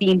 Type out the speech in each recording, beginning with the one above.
3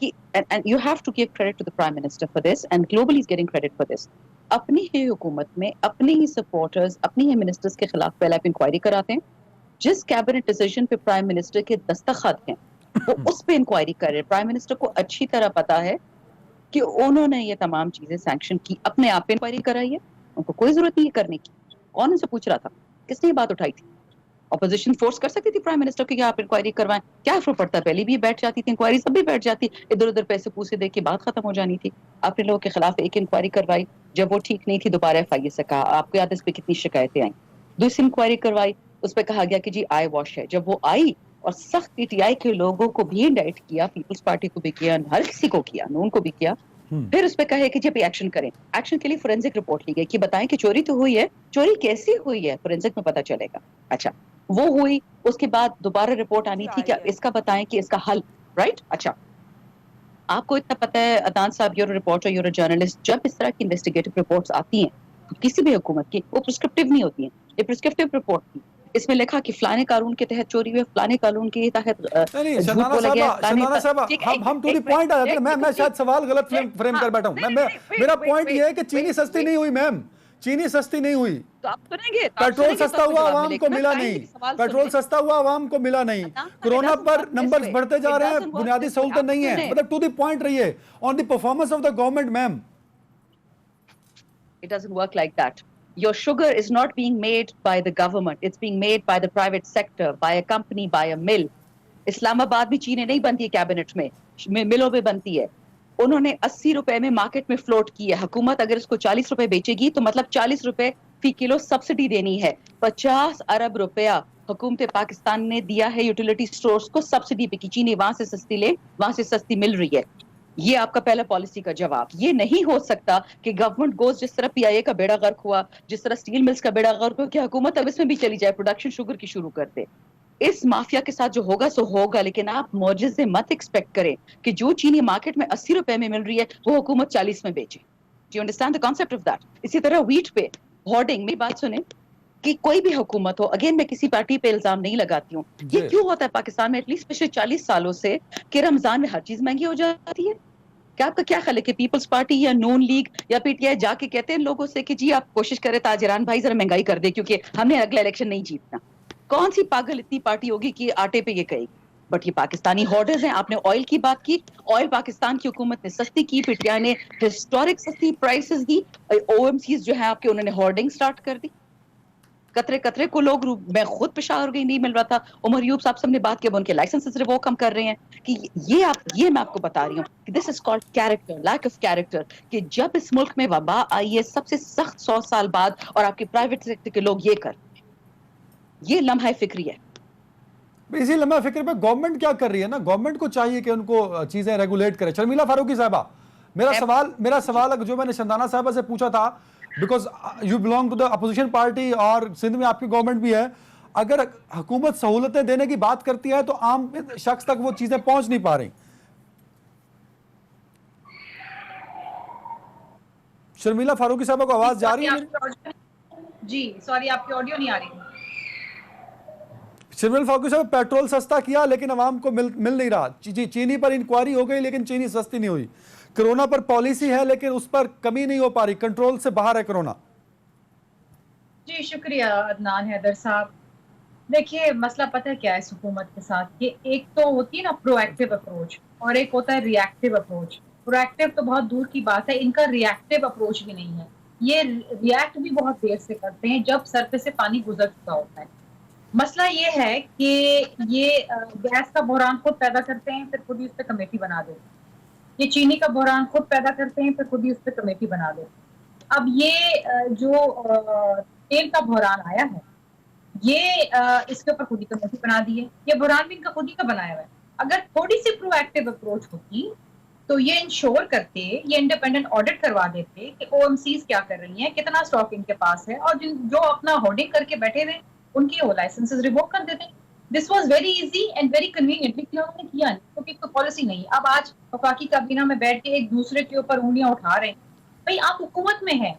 کہ and you have to give credit to the Prime Minister for this and globally is getting credit for this. اپنی ہی حکومت میں اپنے ہی supporters اپنی ہی ministers کے خلاف پہلے آپ انکوائری کراتے ہیں. جس کیبنٹ ڈیسیژن پہ پرائم منسٹر کے دستخط ہیں وہ اس پہ انکوائری کر رہے ہیں. پرائم منسٹر کو اچھی طرح پتا ہے کہ انہوں نے یہ تمام چیزیں سینکشن کی, اپنے آپ پہ انکوائری کرائی ہے, ان کو کوئی ضرورت نہیں ہے کرنے کی. کون ان سے پوچھ رہا تھا, کس نے یہ بات اٹھائی تھی؟ اپوزیشن فورس کر سکتی تھی پرائم منسٹر کو کہ آپ انکوائری کروائیں, کیا فرق پڑتا ہے, پہلے بھی بیٹھ جاتی تھی انکوائری, سب بھی بیٹھ جاتی, ادھر ادھر پیسے پوسے دے کے بات ختم ہو جانی تھی. آپ نے لوگوں کے خلاف ایک انکوائری کروائی, جب وہ ٹھیک نہیں تھی دوبارہ ایف آئی اے سے کہا, آپ کو یاد ہے اس پہ کتنی شکایتیں آئیں. دوسری انکوائری کروائی, اس پہ کہا گیا کہ جی آئی واش ہے. جب وہ آئی اور سخت پی ٹی آئی کے لوگوں کو بھی انڈائٹ کیا, پیپلز پارٹی کو بھی کیا, ہر کسی کو کیا, نون کو بھی کیا, پھر اس پہ کہے کہ جب ایکشن کریں. ایکشن کے لیے فورینسک رپورٹ لی گئی کہ بتائیں کہ چوری تو ہوئی ہے, چوری کیسی ہوئی ہے فورینسک میں پتا چلے گا. اچھا وہ ہوئی, اس کے بعد دوبارہ رپورٹ آنی تھی کہ اس کا بتائیں کہ اس کا حل, رائٹ. اچھا آپ کو اتنا پتا ہے عدنان صاحب, یور رپورٹر, یور جرنلسٹ, جب اس طرح کی انویسٹیگیٹو رپورٹس آتی ہیں کسی بھی حکومت کی, وہ پرسکرپٹیو نہیں ہوتی ہیں. یہ پرسکرپٹیو رپورٹ تھی, اس میں لکھا کہ فلانے قانون کے تحت چوری ہوئی, فلانے قانون کے تحت نہیں جھوٹ شردانہ بولا گیا, صاحبہ, شردانہ صاحبہ, ہم ٹو دی پوائنٹ آ جاتے ہیں. میں شاید سوال غلط فریم کر بیٹھا ہوں. میرا پوائنٹ یہ ہے کہ چینی سستی نہیں ہوئی میم, چینی سستی نہیں ہوئی. تو آپ سنیں گے, پیٹرول سستا ہوا عوام کو ملا نہیں, پیٹرول سستا ہوا عوام کو ملا نہیں. کورونا پر نمبرز بڑھتے جا رہے ہیں, بنیادی سہولتیں نہیں ہیں. مطلب ٹو دی پوائنٹ رہیے on the performance of the government. Ma'am it doesn't work like that. Your sugar is not being made by the government, it's being made by the private sector, by a company, by a mill. اسلام آباد میں چینی نہیں بنتی ہے cabinet میں, ملوں میں بنتی ہے. انہوں نے 80 روپے میں مارکیٹ میں فلوٹ کی ہے. حکومت اگر اس کو 40 روپے بیچے گی تو مطلب 40 روپے فی کلو سبسڈی دینی ہے. 50 ارب روپیہ حکومت پاکستان نے دیا ہے یوٹیلیٹی سٹورز کو سبسڈی پہ, کی چینی وہاں سے سستی لے, وہاں سے سستی مل رہی ہے. یہ آپ کا پہلا پالیسی کا جواب. یہ نہیں ہو سکتا کہ گورنمنٹ گوز, جس طرح پی آئی اے کا بیڑا غرق ہوا, جس طرح اسٹیل ملز کا بیڑا غرق ہوا, کہ حکومت اب اس میں بھی چلی جائے, پروڈکشن شوگر کی شروع کر دے. اس مافیا کے ساتھ جو ہوگا سو ہوگا, لیکن آپ معجزے مت ایکسپیکٹ کریں کہ جو چینی مارکیٹ میں 80 روپے میں مل رہی ہے وہ حکومت 40 میں بیچے. Do you understand the concept of that? اسی طرح ویٹ پہ ہارڈنگ, میری بات سنیں, کہ کوئی بھی حکومت ہو, اگین میں کسی پارٹی پہ الزام نہیں لگاتی ہوں, یہ کیوں ہوتا ہے پاکستان میں ایٹ لیسٹ پچھلے 40 سالوں سے کہ رمضان میں ہر چیز مہنگی ہو جاتی ہے. کیا آپ کا کیا خیال ہے کہ پیپلز پارٹی یا نون لیگ یا پی ٹی آئی جا کے کہتے ہیں لوگوں سے کہ جی آپ کوشش کریں تاجران بھائی ذرا مہنگائی کر دے کیونکہ ہم نے اگلا الیکشن نہیں جیتنا؟ کون سی پاگل اتنی پارٹی ہوگی کہ آٹے پہ یہ کہے گی؟ بٹ یہ پاکستانی ہارڈرز ہیں. آپ نے آئل کی بات کی, آئل پاکستان کی حکومت نے سستی کی, پی ٹی آئی نے ہسٹورک سستی پرائسز دی, او ایم سیز جو ہے آپ کے انہوں نے ہارڈنگ سٹارٹ کر دی. قطرے قطرے کو لوگ, میں خود پشاور گئی, نہیں مل رہا تھا. عمر یوب صاحب سب نے بات کی, اب ان کے لائسنس ریووک ہم کر رہے ہیں. کہ یہ میں آپ کو بتا رہی ہوں کہ this is called character, lack of character. کہ جب اس ملک میں وبا آئی ہے سب سے سخت 100 سال بعد, اور آپ کے پرائیویٹ سیکٹر کے لوگ یہ کر, یہ لمحہ فکری ہے. اسی لمحہ فکر پہ گورنمنٹ کیا کر رہی ہے نا, گورنمنٹ کو چاہیے کہ ان کو چیزیں ریگولیٹ کرے. شرمیلا فاروقی صاحبہ, میرا سوال جو میں نے شردانہ صاحبہ سے پوچھا تھا, because you belong to the opposition party اور سندھ میں آپ کی گورنمنٹ بھی ہے, اگر حکومت سہولتیں دینے کی بات کرتی ہے تو عام شخص تک وہ چیزیں پہنچ نہیں پا رہی. شرمیلا فاروقی صاحبہ کو آواز جا رہی ہے؟ جی سوری, آپ کی آڈیو نہیں آ رہی. شرمیلا فاروقی صاحب, پیٹرول سستا کیا لیکن عوام کو مل نہیں رہا. چینی پر انکوائری ہو گئی لیکن چینی سستی نہیں ہوئی. کرونا پر پالیسی ہے لیکن اس پر کمی نہیں ہو پا رہی, کنٹرول سے باہر ہے کرونا. جی شکریہ عدنان حیدر صاحب. دیکھیے مسئلہ پتہ ہے کیا ہے اس حکومت کے ساتھ, کہ ایک تو ہوتی ہے نا پرو ایکٹیو اپروچ, اور ایک ہوتا ہے ری ایکٹیو اپروچ. پرو ایکٹیو تو بہت دور کی بات ہے, ان کا ری ایکٹیو اپروچ بھی نہیں ہے. یہ ری ایکٹ بھی بہت دیر سے کرتے ہیں جب سر پہ سے پانی گزر چکا ہوتا ہے. مسئلہ یہ ہے کہ یہ گیس کا بحران خود پیدا کرتے ہیں, پھر خود ہی اس پہ کمیٹی بنا دیتے ہیں. یہ چینی کا بحران خود پیدا کرتے ہیں, پھر خود ہی اس پہ کمیٹی بنا دیتے ہیں. اب یہ جو تیل کا بحران آیا ہے, یہ اس کے اوپر خود ہی کمیٹی بنا دی ہے. یہ بحران بھی ان کا خود ہی کا بنایا ہوا ہے. اگر تھوڑی سی پرو ایکٹیو اپروچ ہوتی تو یہ انشور کرتے, یہ انڈیپینڈنٹ آڈٹ کروا دیتے کہ او ایم سیز کیا کر رہی ہیں, کتنا اسٹاک ان کے پاس ہے, اور جو اپنا ہولڈنگ کر کے بیٹھے ہوئے ان کی وہ لائسنسز ریووک کر دیتے. This was very easy and very convenient, لیکن انہوں نے کیا نہیں کیونکہ کوئی پالیسی نہیں. اب آج وفاقی کابینہ میں بیٹھ کے ایک دوسرے کے اوپر انگلیاں اٹھا رہے ہیں. بھائی آپ حکومت میں ہیں,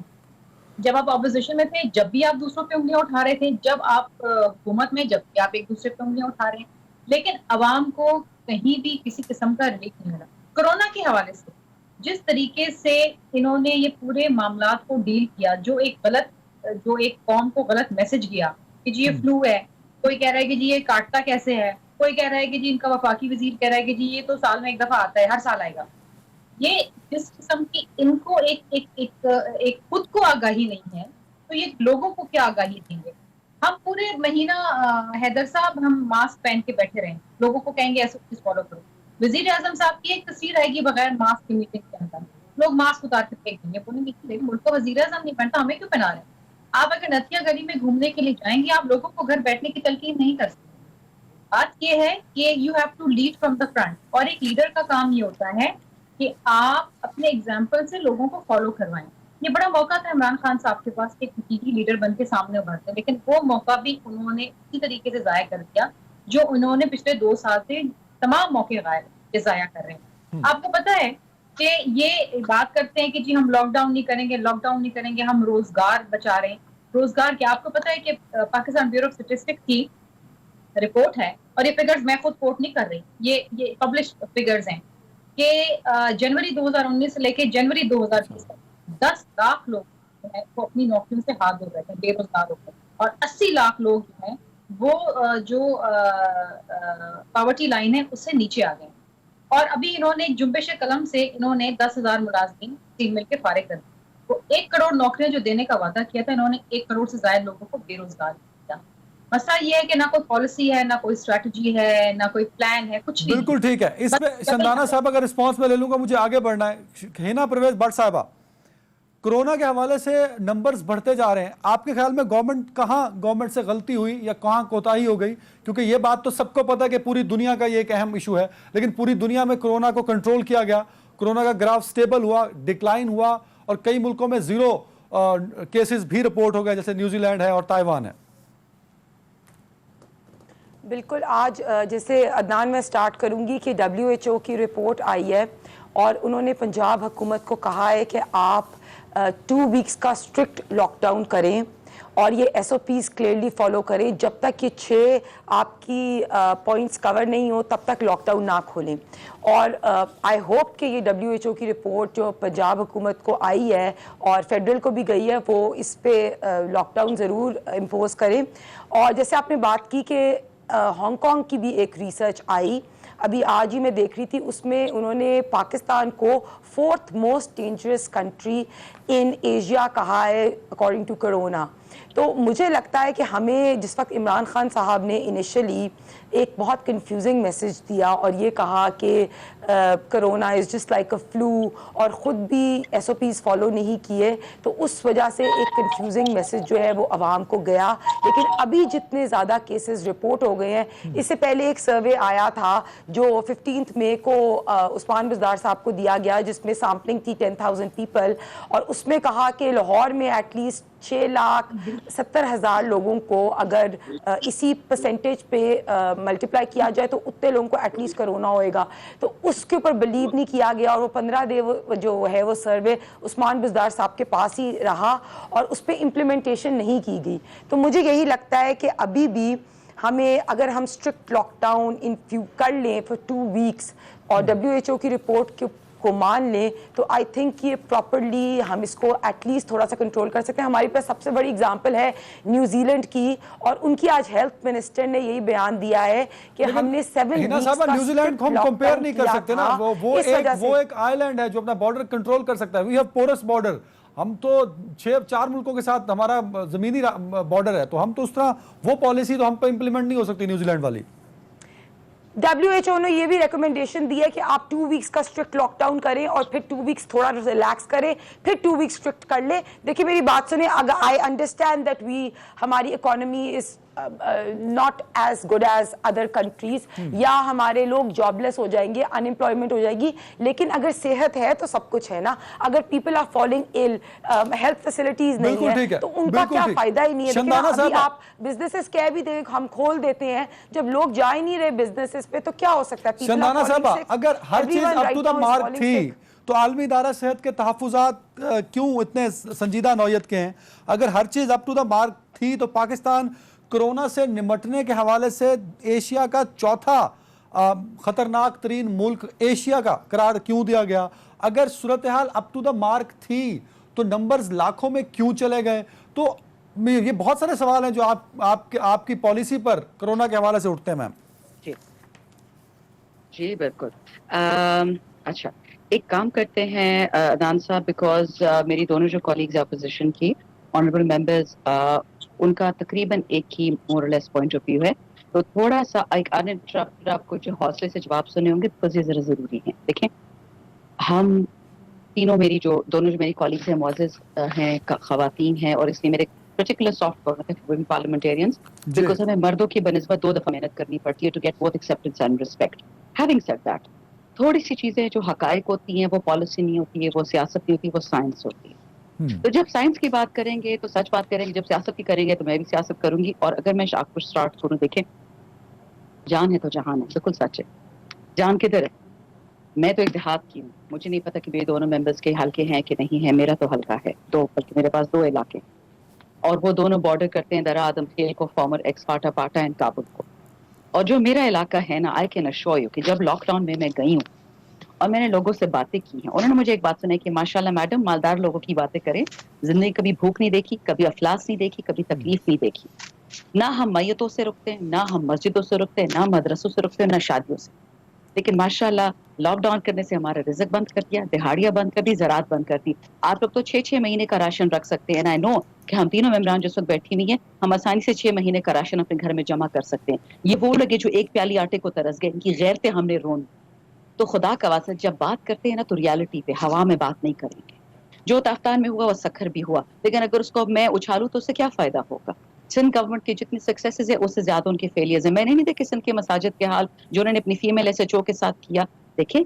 جب آپ اپوزیشن میں تھے جب بھی آپ دوسروں پہ انگلیاں اٹھا رہے تھے, جب آپ حکومت میں جب بھی آپ ایک دوسرے پہ انگلیاں اٹھا رہے ہیں, لیکن عوام کو کہیں بھی کسی قسم کا ریلیف نہیں ملا. کورونا کے حوالے سے جس طریقے سے انہوں نے یہ پورے معاملات کو ڈیل کیا، جو ایک قوم کو غلط میسج گیا کہ جی یہ فلو ہے، کوئی کہہ رہا ہے کہ جی یہ کاٹتا کیسے ہے، کوئی کہہ رہا ہے کہ جی ان کا وفاقی وزیر کہہ رہا ہے کہ جی یہ تو سال میں ایک دفعہ آتا ہے، ہر سال آئے گا. یہ جس قسم کی ان کو ایک خود کو آگاہی نہیں ہے، تو یہ لوگوں کو کیا آگاہی دیں گے؟ ہم پورے مہینہ حیدر صاحب ہم ماسک پہن کے بیٹھے رہیں، لوگوں کو کہیں گے ایسا چیز فالو کرو. وزیر اعظم صاحب کی ایک تصویر آئے گی بغیر ماسک کی میٹنگ کے اندر، لوگ ماسک اتار کے پھینک دیں گے، بولیں گے ملک کا وزیر اعظم نہیں پہنتا، ہمیں کیوں پہنا رہے ہیں؟ آپ اگر نتھیا گلی میں گھومنے کے لیے جائیں گے، آپ لوگوں کو گھر بیٹھنے کی تلقین نہیں کر سکتے. بات یہ ہے کہ you have to lead from the front, اور ایک لیڈر کا کام یہ ہوتا ہے کہ آپ اپنے اگزامپل سے لوگوں کو فالو کروائیں. یہ بڑا موقع تھا عمران خان صاحب کے پاس کہ حقیقی لیڈر بن کے سامنے ابھرتے، لیکن وہ موقع بھی انہوں نے اسی طریقے سے ضائع کر دیا جو انہوں نے پچھلے 2 سال سے تمام موقع ضائع کر رہے ہیں. آپ کو پتا ہے کہ یہ بات کرتے ہیں کہ جی ہم لاک ڈاؤن نہیں کریں گے، لاک ڈاؤن نہیں کریں گے، ہم روزگار بچا رہے ہیں. روزگار کیا؟ آپ کو پتا ہے کہ پاکستان بیورو آف اسٹیٹسٹکس کی رپورٹ ہے، اور یہ فگرز میں خود کوٹ نہیں کر رہی، یہ پبلش فگرز ہیں کہ جنوری 2019 سے لے کے جنوری 2020 تک 10 لاکھ لوگ جو ہیں وہ اپنی نوکریوں سے ہاتھ دھو بیٹھے ہیں، بے روزگار ہو گئے، اور 80 لاکھ لوگ جو ہیں وہ جو پاورٹی لائن ہے اس سے نیچے آ گئے. اور ابھی انہوں نے جنبش قلم سے انہوں نے 10,000 ملازمین اسٹیل مل کے فارغ کر دی. تو 1 کروڑ نوکریاں جو دینے کا وعدہ کیا تھا، انہوں نے 1 کروڑ سے زائد لوگوں کو بے روزگار کیا. مسئلہ یہ ہے کہ نہ کوئی پالیسی ہے، نہ کوئی اسٹریٹجی ہے، نہ کوئی پلان ہے، کچھ نہیں. بالکل ٹھیک ہے. اس پہ شندانہ صاحب اگر رسپانس میں لے لوں گا، مجھے آگے بڑھنا ہے. ہینا پرویز بٹ صاحبہ، کرونا کے حوالے سے نمبرز بڑھتے جا رہے ہیں، آپ کے خیال میں گورنمنٹ سے غلطی ہوئی یا کہاں کوتاہی ہو گئی؟ کیونکہ یہ بات تو سب کو پتہ ہے کہ پوری دنیا کا یہ ایک اہم ایشو ہے، لیکن پوری دنیا میں کرونا کو کنٹرول کیا گیا، کرونا کا گراف سٹیبل ہوا، ڈکلائن ہوا، اور کئی ملکوں میں 0 کیسز بھی رپورٹ ہو گئے، جیسے نیوزی لینڈ ہے اور تائیوان ہے. بالکل. آج جیسے عدنان میں سٹارٹ کروں گی کہ WHO کی رپورٹ آئی ہے، اور انہوں نے پنجاب حکومت کو کہا ہے کہ آپ 2 ویکس کا اسٹرکٹ لاک ڈاؤن کریں، اور یہ SOPs کلیئرلی فالو کریں. جب تک یہ 6 آپ کی پوائنٹس کور نہیں ہو تب تک لاک ڈاؤن نہ کھولیں. اور آئی ہوپ کہ یہ WHO کی رپورٹ جو پنجاب حکومت کو آئی ہے اور فیڈرل کو بھی گئی ہے، وہ اس پہ لاک ڈاؤن ضرور امپوز کریں. اور جیسے آپ نے بات کی کہ ہانگ کانگ کی بھی ایک ریسرچ آئی ابھی آج ہی میں دیکھ رہی تھی، اس میں انہوں نے پاکستان کو 4th most dangerous country in Asia کہا ہے اکارڈنگ ٹو کرونا. تو مجھے لگتا ہے کہ ہمیں جس وقت عمران خان صاحب نے انیشلی ایک بہت کنفیوزنگ میسج دیا اور یہ کہا کہ corona is just like a flu, اور خود بھی SOPs فالو نہیں کیے، تو اس وجہ سے ایک کنفیوزنگ میسج جو ہے وہ عوام کو گیا. لیکن ابھی جتنے زیادہ کیسز رپورٹ ہو گئے ہیں، اس سے پہلے ایک سروے آیا تھا جو 15 مئی کو عثمان بزدار صاحب کو دیا گیا، جس میں سیمپلنگ تھی 10,000 پیپل، اور اس میں کہا کہ لاہور میں ایٹ لیسٹ 6,70,000 لوگوں کو اگر اسی پرسنٹیج پہ ملٹیپلائی کیا جائے تو اتنے لوگوں کو ایٹ لیسٹ کرونا ہوئے گا. تو اس کے اوپر بلیو نہیں کیا گیا، اور وہ 15 دن جو ہے وہ سروے عثمان بزدار صاحب کے پاس ہی رہا، اور اس پہ امپلیمنٹیشن نہیں کی گئی. تو مجھے یہی لگتا ہے کہ ابھی بھی ہمیں اگر ہم اسٹرکٹ لاک ڈاؤن کر لیں فور 2 ویکس اور WHO کی رپورٹ کو مان لیں، تو آئی تھنک یہ پراپرلی ہم اس کو ایٹ لیسٹ تھوڑا سا کنٹرول کر سکتے ہیں. ہمارے پاس سب سے بڑی اگزامپل ہے نیوزی لینڈ کی، اور ان کی آج ہیلتھ منسٹر نے یہی بیان دیا ہے کہ ہم نے 7 ویکس کا نیوزی لینڈ کو ہم کمپیئر نہیں کر سکتے نا، وہ ایک آئی لینڈ ہے جو اپنا بارڈر کنٹرول کر سکتا ہے. وی ہیو پورس بارڈر، ہم تو 4 ملکوں کے ساتھ ہمارا زمینی بارڈر ہے، تو ہم تو اس طرح وہ پالیسی تو ہم پہ امپلیمنٹ نہیں ہو سکتی نیوزی لینڈ والی. WHO نے یہ بھی ریکمنڈیشن دی ہے کہ آپ 2 ویکس کا اسٹرکٹ لاک ڈاؤن کریں، اور پھر 2 ویکس تھوڑا ریلیکس کریں، پھر 2 ویکس اسٹرکٹ کر لیں. دیکھیے میری بات سنیں، اگر آئی انڈرسٹینڈ دیٹ ہماری economy is not as good as other countries, یا ہمارے لوگ جاب لیس ہو جائیں گے، ان امپلائمنٹ ہو جائے گی، لیکن اگر صحت ہے تو سب کچھ ہے نا. اگر پیپل آر فالنگ ال، ہیلتھ فیسلٹیز نہیں ہے تو ان کا کیا فائدہ ہی نہیں ہے. لیکن ابھی آپ بزنسز کہہ بھی دیں ہم کھول دیتے ہیں، جب لوگ جا ہی نہیں رہے بزنسز پہ تو کیا ہو سکتا ہے؟ شندانہ صاحبہ، اگر ہر چیز اپ ٹو دا مارک تھی تو عالمی ادارہ صحت کے تحفظات کیوں اتنے سنجیدہ نوعیت کے ہیں؟ اگر ہر چیز اپ ٹو دا مارک تھی تو پاکستان کرونا سے نمٹنے کے حوالے سے ایشیا کا 4تھا خطرناک ترین ملک ایشیا کا قرار کیوں دیا گیا؟ اگر صورتحال اپ ٹو دا مارک تھی تو نمبرز لاکھوں میں کیوں چلے گئے؟ تو یہ بہت سارے سوال ہیں جو آپ کی پالیسی پر کرونا کے حوالے سے اٹھتے ہیں میم. جی بالکل. اچھا ایک کام کرتے ہیں عدنان صاحب, بیکاز میری دونوں جو کولیگز اپوزیشن کی آنریبل ممبرز, ان کا تقریباً ایک ہی مور اور لیس پوائنٹ آف ویو ہے, تو تھوڑا سا ایک انٹرپٹ آپ کو جو حوصلے سے جواب سنے ہوں گے بیکاز یہ ذرا ضروری ہیں. دیکھیں ہم تینوں دونوں جو میری کولیگز ہیں معزز ہیں, خواتین ہیں, اور اس لیے میرے پرٹیکولر سافٹ کارنر ہے ویمن پارلیمنٹیرینز, بیکاز ہمیں مردوں کی بنسبت 2 دفعہ محنت کرنی پڑتی ہے to get both acceptance and respect. Having said that, تھوڑی سی چیزیں جو حقائق ہوتی ہیں وہ پالیسی نہیں ہوتی ہے, وہ سیاست نہیں ہوتی, وہ سائنس ہوتی ہے. تو جب سائنس کی بات کریں گے تو سچ بات کریں گے, جب سیاست کی کریں گے تو میں بھی سیاست کروں گی. اور اگر میں آپ کو اسٹارٹ کروں, دیکھیں جان ہے تو جہان ہے, بالکل سچ ہے. جان کدھر ہے؟ میں تو ایک دیہات کی ہوں, مجھے نہیں پتا کہ میرے دونوں ممبرس کے حلقے ہیں کہ نہیں ہے. میرا تو حلقہ ہے 2, بلکہ میرے پاس 2 علاقے, اور وہ دونوں بارڈر کرتے ہیں درا آدم خیل کو, former ex FATA PATA and Kabul کو. اور جو میرا علاقہ ہے نا, آئی کین اشور یو کہ جب لاک ڈاؤن میں گئی ہوں اور میں نے لوگوں سے باتیں کی ہیں, انہوں نے مجھے ایک بات سنائی کہ ماشاءاللہ میڈم مالدار لوگوں کی باتیں کریں, زندگی کبھی بھوک نہیں دیکھی, کبھی افلاس نہیں دیکھی, کبھی تکلیف نہیں دیکھی. نہ ہم میتوں سے رکتے ہیں, نہ ہم مسجدوں سے رکتے ہیں, نہ مدرسوں سے رکتے ہیں, نہ شادیوں سے. لیکن ماشاءاللہ لاک ڈاؤن کرنے سے ہمارا رزق بند کر دیا, دہاڑیاں بند کر دی, زراعت بند کر دی. آپ لوگ تو 6 مہینے کا راشن رکھ سکتے ہیں. آئی نو کہ ہم تینوں ممبران جس وقت بیٹھی ہوئی ہیں, ہم آسانی سے 6 مہینے کا راشن اپنے گھر میں جمع کر سکتے ہیں. یہ وہ لگے جو ایک پیالی آٹے کو ترس گئے, ان کی غیرتیں ہم نے رون. تو خدا کا واسطہ جب بات کرتے ہیں نا تو ریالٹی پہ, ہوا میں بات نہیں کریں گے. جو تافتان میں ہوا وہ سکھر بھی ہوا, لیکن اگر اس کو میں اچھالوں تو اس سے کیا فائدہ ہوگا؟ سندھ گورنمنٹ کی جتنی سکسیسز ہے اس سے زیادہ ان کے فیلیئرز ہیں. میں نے نہیں دیکھے سندھ کے مساجد کے حال جو انہوں نے اپنی فیمیل ایس ایچ او کے ساتھ کیا. دیکھیں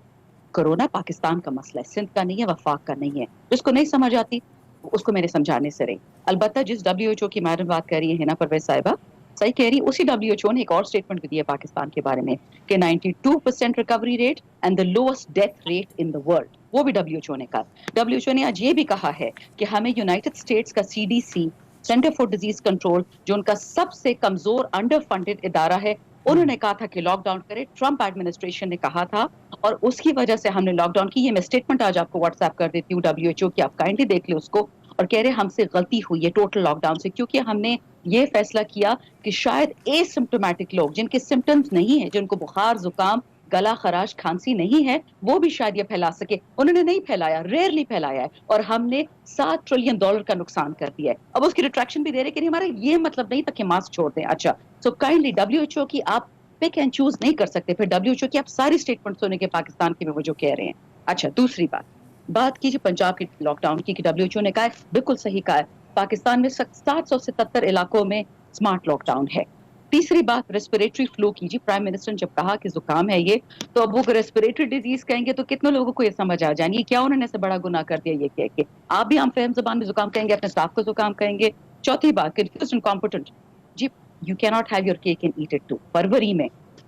کرونا پاکستان کا مسئلہ ہے, سندھ کا نہیں ہے, وفاق کا نہیں ہے. جس کو نہیں سمجھ آتی اس کو میرے سمجھانے سے رہی. البتہ جس WHO کی میڈم بات کر رہی ہے نا پرویز صاحبہ, صحیح کہہ رہی, اسی WHO نے ایک اور اسٹیٹمنٹ بھی دی ہے پاکستان کے بارے میں کہ 92% recovery rate and the lost death rate in the world. وہ بھی WHO نے کہا. WHO نے آج یہ بھی کہا ہے کہ ہمیں یونائٹڈ اسٹیٹس کا CDC centre for disease control, جو ان کا سب سے کمزور انڈر فنڈڈ ادارہ ہے, انہوں نے کہا تھا کہ لاک ڈاؤن کرے. ٹرمپ ایڈمنسٹریشن نے کہا تھا, اور اس کی وجہ سے ہم نے لاک ڈاؤن کی. یہ میں اسٹیٹمنٹ آج آپ کو واٹس ایپ کر دیتی ہوں WHO کی, آپ کائنڈلی دیکھ لیں اس کو. اور کہہ رہے ہم سے غلطی ہوئی ہے ٹوٹل لاک ڈاؤن سے, کیونکہ ہم نے یہ فیصلہ کیا کہ شاید اے سمپٹومیٹک لوگ جن کے سمٹمز نہیں ہیں, جن کو بخار, زکام, گلا خراش, کھانسی نہیں ہے, وہ بھی شاید یہ پھیلا سکے. انہوں نے نہیں پھیلایا, ریئرلی پھیلایا ہے, اور ہم نے $7 ٹریلین کا نقصان کر دیا ہے. اب اس کی ریٹریکشن بھی دے رہے کہ نہیں, ہمارا یہ مطلب نہیں تھا کہ ماسک چھوڑ دیں. اچھا سو کائنڈلی WHO کی آپ پک اینڈ چوز نہیں کر سکتے. پھر WHO کی آپ ساری اسٹیٹمنٹ سنیں کہ پاکستان کے میں وہ جو کہہ رہے ہیں. اچھا دوسری بات کیجیے پنجاب کی لاک ڈاؤن کی, کہ WHO نے کہا ہے, بالکل صحیح کہا ہے, پاکستان میں 777 علاقوں میں اسمارٹ لاک ڈاؤن ہے. تیسری بات ریسپیریٹری فلو کی, جی پرائم منسٹر نے جب کہا کہ زکام ہے یہ, تو اب وہ ریسپیریٹری ڈیزیز کہیں گے تو کتنے لوگوں کو یہ سمجھ آ جانی ہے کیا انہوں نے ایسا بڑا گناہ کر دیا یہ کہہ کے. آپ بھی عام فہم زبان میں زکام کہیں گے, اپنے اسٹاف کو زکام کہیں گے. چوتھی بات کنفیوزڈ اینڈ کمپٹنٹ, جی you can not have your cake and eat it too. فروری میں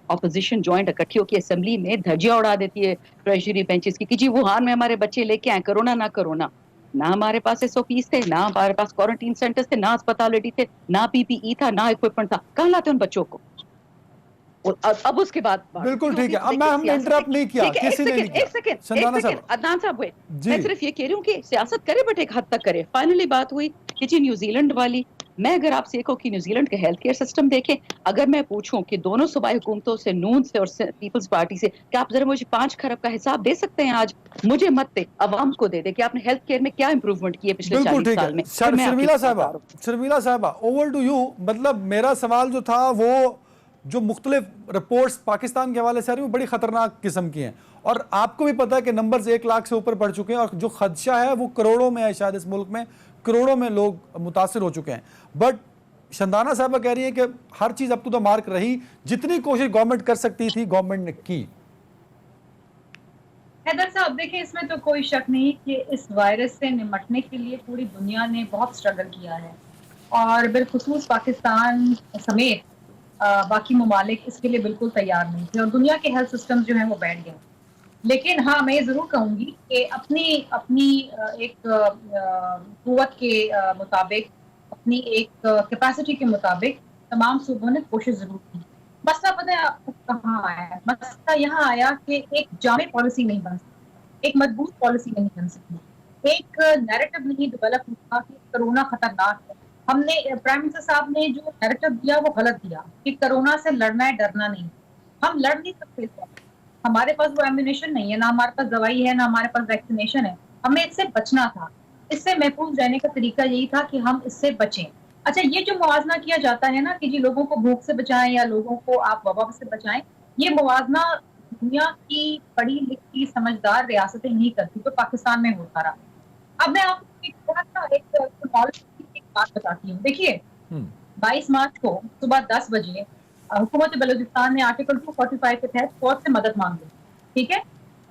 اپوزیشن جوائنٹ اکٹھی ہو کے اسمبلی میں دھجیاں اڑا دیتی ہے ٹریجری بینچز کی کہ جی ووہان میں ہمارے بچے لے کے آئے, کرونا نہ کرونا. نہ ہمارے پاس SOPs تھے, نہ ہمارے پاس کوارنٹین سینٹرز تھے, نہ اسپتال ریڈی تھے, نہ PPE تھا, نہ اکوپمنٹ تھا. کہاں لاتے ان بچوں کو؟ اب اس کے بعد بالکل ٹھیک ہے. اب میں ہم نے انٹرپٹ نہیں کیا, کسی نے نہیں کیا. ایک سیکنڈ عدنان صاحب ہوئے, جی میں صرف یہ کہہ رہی ہوں کہ سیاست کرے بٹ ایک حد تک کرے. فائنلی بات ہوئی کہ جی نیوزی لینڈ والی, میں اگر آپ سے ایک ہو کہ نیوزی لینڈ کا ہیلتھ کیئر سسٹم دیکھیں, اگر میں پوچھوں کہ دونوں صوبائی حکومتوں سے, نون سے اور پیپلز پارٹی سے, کہ آپ ذرا مجھے 5 کھرب کا حساب دے سکتے ہیں آج, مجھے مت دے, عوام کو دے دے کہ آپ نے ہیلتھ کیئر میں کیا امپروومنٹ کی ہے پچھلے 40 سال میں. شرمیلا صاحبہ اوور ٹو یو. مطلب میرا سوال جو تھا وہ جو مختلف رپورٹس پاکستان کے حوالے سے آ رہی ہیں وہ بڑی خطرناک قسم کی ہیں, اور آپ کو بھی پتا ہے کہ نمبرز 1 لاکھ سے اوپر بڑھ چکے ہیں, اور جو خدشہ ہے وہ کروڑوں میں ہے. شاید اس ملک میں کروڑوں میں لوگ متاثر ہو چکے ہیں. بٹ شندانہ صاحبہ کہہ رہی ہیں کہ ہر چیز اپ ٹو دا مارک رہی, جتنی کوشش گورنمنٹ کر سکتی تھی گورنمنٹ نے کی. حیدر صاحب دیکھیں, اس میں تو کوئی شک نہیں کہ اس وائرس سے نمٹنے کے لیے پوری دنیا نے بہت سٹرگل کیا ہے, اور بالخصوص پاکستان سمیت باقی ممالک اس کے لیے بالکل تیار نہیں تھے, اور دنیا کے ہیلتھ سسٹم جو ہیں وہ بیٹھ گئے. لیکن ہاں میں یہ ضرور کہوں گی کہ اپنی ایک قوت کے مطابق, اپنی ایک کیپیسٹی کے مطابق تمام صوبوں نے کوشش ضرور کی. مسئلہ پتہ ہے آپ کو کہاں آیا ہے؟ مسئلہ یہاں آیا کہ ایک جامع پالیسی نہیں بن سکی، ایک مضبوط پالیسی نہیں بن سکی، ایک نیریٹو نہیں ڈیولپ ہوا کہ کرونا خطرناک ہے. ہم نے پرائم منسٹر صاحب نے جو نیریٹو دیا وہ غلط دیا کہ کرونا سے لڑنا ہے، ڈرنا نہیں. ہم لڑ نہیں سکتے، ہمارے پاس وہ ایمونیشن نہیں ہے، نہ ہمارے پاس دوائی ہے، نہ ہمارے پاس ویکسینیشن ہے. ہمیں اس سے بچنا تھا. اس سے محفوظ رہنے کا طریقہ یہی تھا کہ ہم اس سے بچیں. اچھا، یہ جو موازنہ کیا جاتا ہے نا کہ جی لوگوں کو بھوک سے بچائیں یا لوگوں کو آپ وبا سے بچائیں، یہ موازنہ دنیا کی پڑھی لکھی سمجھدار ریاستیں نہیں کرتی، تو پاکستان میں ہوتا رہا. اب میں آپ کو ایک بات بتاتی ہوں. دیکھیے 22 مارچ کو صبح 10 بجے حکومت بلوچستان نے آرٹیکل 245 کے تحت فوج سے مدد مانگی. ٹھیک ہے.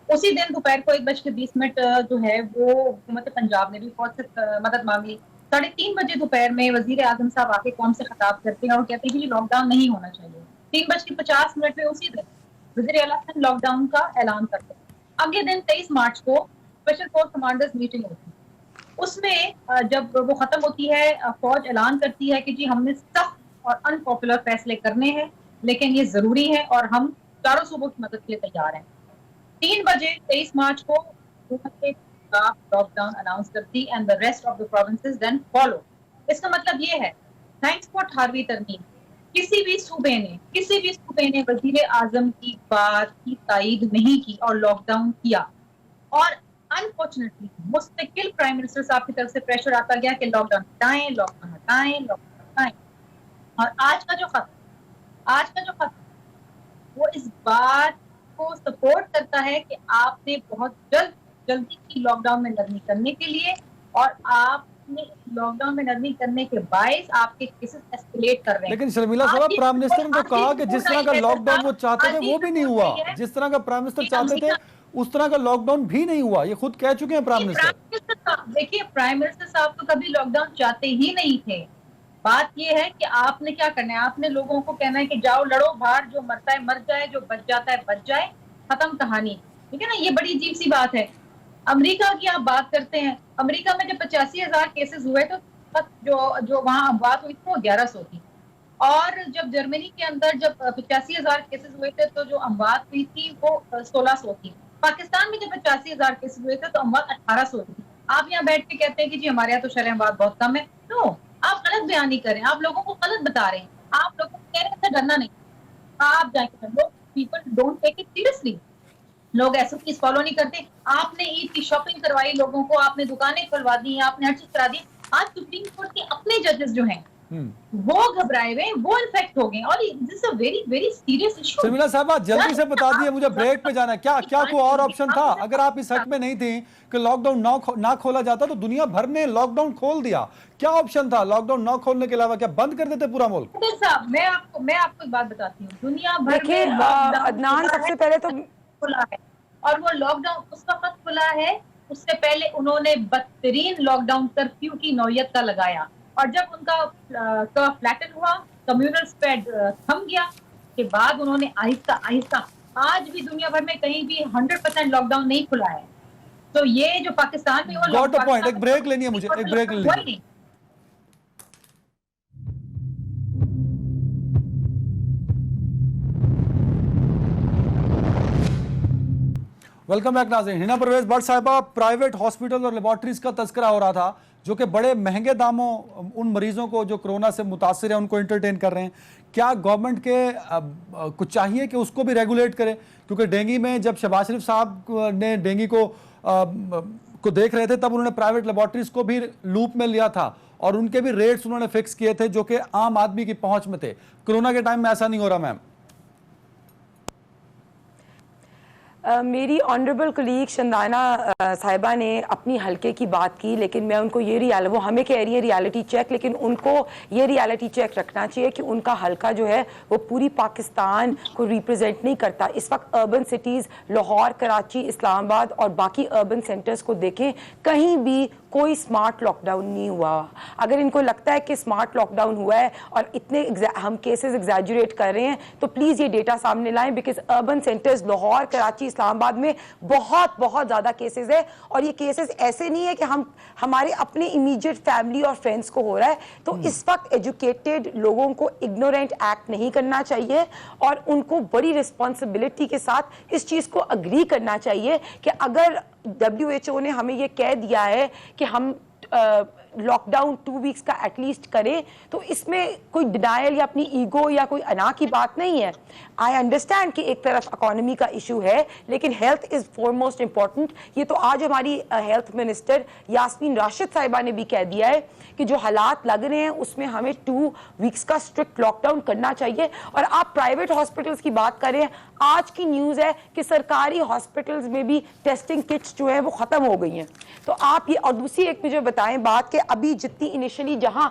اسی دن دوپہر کو 1:20 جو ہے وہ حکومت پنجاب نے بھی فوج سے مدد مانگی. 3:30 بجے دوپہر میں وزیر اعظم صاحب آ کے قوم سے خطاب کرتے ہیں اور کہتے ہیں کہ لاک ڈاؤن نہیں ہونا چاہیے. 3:50 میں اسی دن وزیر اعلیٰ لاک ڈاؤن کا اعلان کرتے ہیں. اگلے دن 23 مارچ کو اسپیشل فورس کمانڈرز میٹنگ ہوتی ہے. اس میں جب وہ ختم ہوتی ہے، فوج اعلان کرتی ہے کہ جی ہم نے سخت اور ان پاپولر فیصلے کرنے ہیں لیکن یہ ضروری ہے اور ہم چاروں صوبوں کی مدد کے لیے تیار ہیں. 3 بجے 23 مارچ کو حکومت لاک ڈاؤن اناؤنس کرتی and the rest of the provinces then follow. اس کا مطلب یہ ہے تھینکس فار 18ویں ترمیم کسی بھی صوبے نے وزیر اعظم کی بات کی تائید نہیں کی اور لاک ڈاؤن کیا. اور انفارچونیٹلی مستقل پرائم منسٹر صاحب کی طرف سے پریشر آتا گیا کہ لاک ڈاؤن ہٹائیں، لاک ڈاؤن ہٹائیں، لاک ڈاؤن ہٹائیں. اور آج کا جو خط وہ اس بات کو سپورٹ کرتا ہے کہ آپ نے بہت جلدی کی لاک ڈاؤن میں نرمی کرنے کے لیے، اور آپ نے لاک ڈاؤن میں نرمی کرنے کے باعث آپ کے کیسز ایسکیلیٹ کر رہے ہیں. لیکن شرمیلا صاحب پرائم منسٹر نے تو کہا کہ جس طرح کا لاک ڈاؤن وہ چاہتے تھے وہ بھی نہیں ہوا. جس طرح کا پرائم منسٹر چاہتے تھے اس طرح کا لاک ڈاؤن بھی نہیں ہوا. یہ خود کہہ چکے ہیں پرائم منسٹر. دیکھیے پرائم منسٹر صاحب تو کبھی لاک ڈاؤن چاہتے ہی نہیں تھے. بات یہ ہے کہ آپ نے کیا کرنا ہے، آپ نے لوگوں کو کہنا ہے کہ جاؤ لڑو باہر، جو مرتا ہے مر جائے، جو بچ جاتا ہے بچ جائے، ختم کہانی. ٹھیک ہے نا. یہ بڑی عجیب سی بات ہے. امریکہ کی آپ بات کرتے ہیں، امریکہ میں جب 85,000 کیسز ہوئے تو جو وہاں اموات ہوئی تھی وہ 1100 تھی. اور جب جرمنی کے اندر جب 85,000 کیسز ہوئے تھے تو جو اموات ہوئی تھی وہ 1600 تھی. پاکستان میں جب 85,000 کیسز ہوئے تھے تو اموات 1800 تھی. آپ یہاں بیٹھ کے کہتے ہیں کہ جی ہمارے یہاں تو شرح اموات بہت کم ہے. نو، آپ غلط بیانی کر رہے ہیں، آپ لوگوں کو غلط بتا رہے ہیں. آپ لوگوں کو کہہ رہے ہیں ڈرنا نہیں، آپ جا کے لوگ people don't take it seriously. لوگ ایسے چیز فالو نہیں کرتے. آپ نے عید کی شاپنگ کروائی لوگوں کو، آپ نے دکانیں کھلوا دی، آپ نے ہر چیز کرا دی. آج سپریم کورٹ کے اپنے ججز جو ہیں وہ گھبرائے ہوئے، وہ انفیکٹ ہو گئے. اور this a very very serious issue. Sharmila صاحبہ جلدی سے بتا دیے، مجھے بریک پہ جانا ہے. کیا کوئی اور آپشن تھا؟ اگر آپ اس حق میں نہیں تھیں کہ لاک ڈاؤن نہ کھولا جاتا تو دنیا بھر نے لاک ڈاؤن کھول دیا. کیا آپشن تھا لاک ڈاؤن نہ کھولنے کے علاوہ؟ کیا بند کر دیتے پورا ملک؟ صاحب میں آپ کو ایک بات بتاتی ہوں. دنیا بھر دیکھیے میں لاک ڈاؤن عدنان سب سے پہلے تو کھلا ہے، اور وہ لاک ڈاؤن اس وقت کھلا ہے، اس سے پہلے انہوں نے بدترین لاک ڈاؤن کرفیو کی نوعیت کا لگایا. اور جب ان کا فلیٹن ہوا، کمیونل اسپریڈ تھم گیا کے بعد انہوں نے آہستہ آہستہ، آج بھی دنیا بھر میں کہیں بھی 100% لاک ڈاؤن نہیں کھلا ہے. تو یہ جو پاکستان میں ہوا گاٹ اے پوائنٹ. ایک بریک لینی ہے مجھے، ایک بریک لے لیجیے. ویلکم بیک ناظرین. ہنا پرویز بٹ صاحبہ، پرائیویٹ ہاسپٹل اور لیبارٹریز کا تذکرہ ہو رہا تھا جو کہ بڑے مہنگے داموں ان مریضوں کو جو کرونا سے متاثر ہیں ان کو انٹرٹین کر رہے ہیں. کیا گورنمنٹ کے کو چاہیے کہ اس کو بھی ریگولیٹ کرے؟ کیونکہ ڈینگی میں جب شہباز شریف صاحب نے ڈینگی کو دیکھ رہے تھے تب انہوں نے پرائیویٹ لیبارٹریز کو بھی لوپ میں لیا تھا اور ان کے بھی ریٹس انہوں نے فکس کیے تھے جو کہ عام آدمی کی پہنچ میں تھے. کرونا کے ٹائم میں ایسا نہیں ہو رہا میم. میری آنریبل کلیگ شندانہ صاحبہ نے اپنی حلقے کی بات کی، لیکن میں ان کو وہ ہمیں کہہ رہی ہے ریالٹی چیک، لیکن ان کو یہ ریالٹی چیک رکھنا چاہیے کہ ان کا حلقہ جو ہے وہ پوری پاکستان کو ریپرزینٹ نہیں کرتا. اس وقت اربن سٹیز لاہور، کراچی، اسلام آباد اور باقی اربن سینٹرز کو دیکھیں، کہیں بھی کوئی سمارٹ لاک ڈاؤن نہیں ہوا. اگر ان کو لگتا ہے کہ سمارٹ لاک ڈاؤن ہوا ہے اور اتنے ہم کیسز ایگزیجریٹ کر رہے ہیں تو پلیز یہ ڈیٹا سامنے لائیں، because urban centres Lahore, Karachi, Islamabad میں بہت بہت زیادہ کیسز ہے, اور یہ کیسز ایسے نہیں ہے کہ ہمارے اپنے امیڈیٹ فیملی اور فرینڈس کو ہو رہا ہے. تو اس وقت ایجوکیٹڈ لوگوں کو اگنورینٹ ایکٹ نہیں کرنا چاہیے, اور ان کو بڑی رسپانسبلٹی کے ساتھ اس چیز کو اگری کرنا چاہیے کہ اگر WHO نے ہمیں یہ کہہ دیا ہے کہ ہم لاک ڈاؤن 2 ویکس کا ایٹ لیسٹ کریں, تو اس میں کوئی ڈینائل یا اپنی ایگو یا کوئی انا کی بات نہیں ہے. آئی انڈرسٹینڈ کہ ایک طرف اکانومی کا ایشو ہے, لیکن health is for most important. یہ تو آج ہماری ہیلتھ منسٹر یاسمین راشد صاحبہ نے بھی کہہ دیا ہے کہ جو حالات لگ رہے ہیں اس میں ہمیں 2 ویکس کا اسٹرکٹ لاک ڈاؤن کرنا چاہیے. اور آپ پرائیویٹ ہاسپٹلس کی بات کریں, آج کی نیوز ہے کہ سرکاری ہاسپٹلس میں بھی ٹیسٹنگ کٹس جو ہیں وہ ختم ہو گئی ہیں. تو آپ یہ, اور دوسری ایک مجھے بتائیں بات کہ ابھی جتنی انیشلی جہاں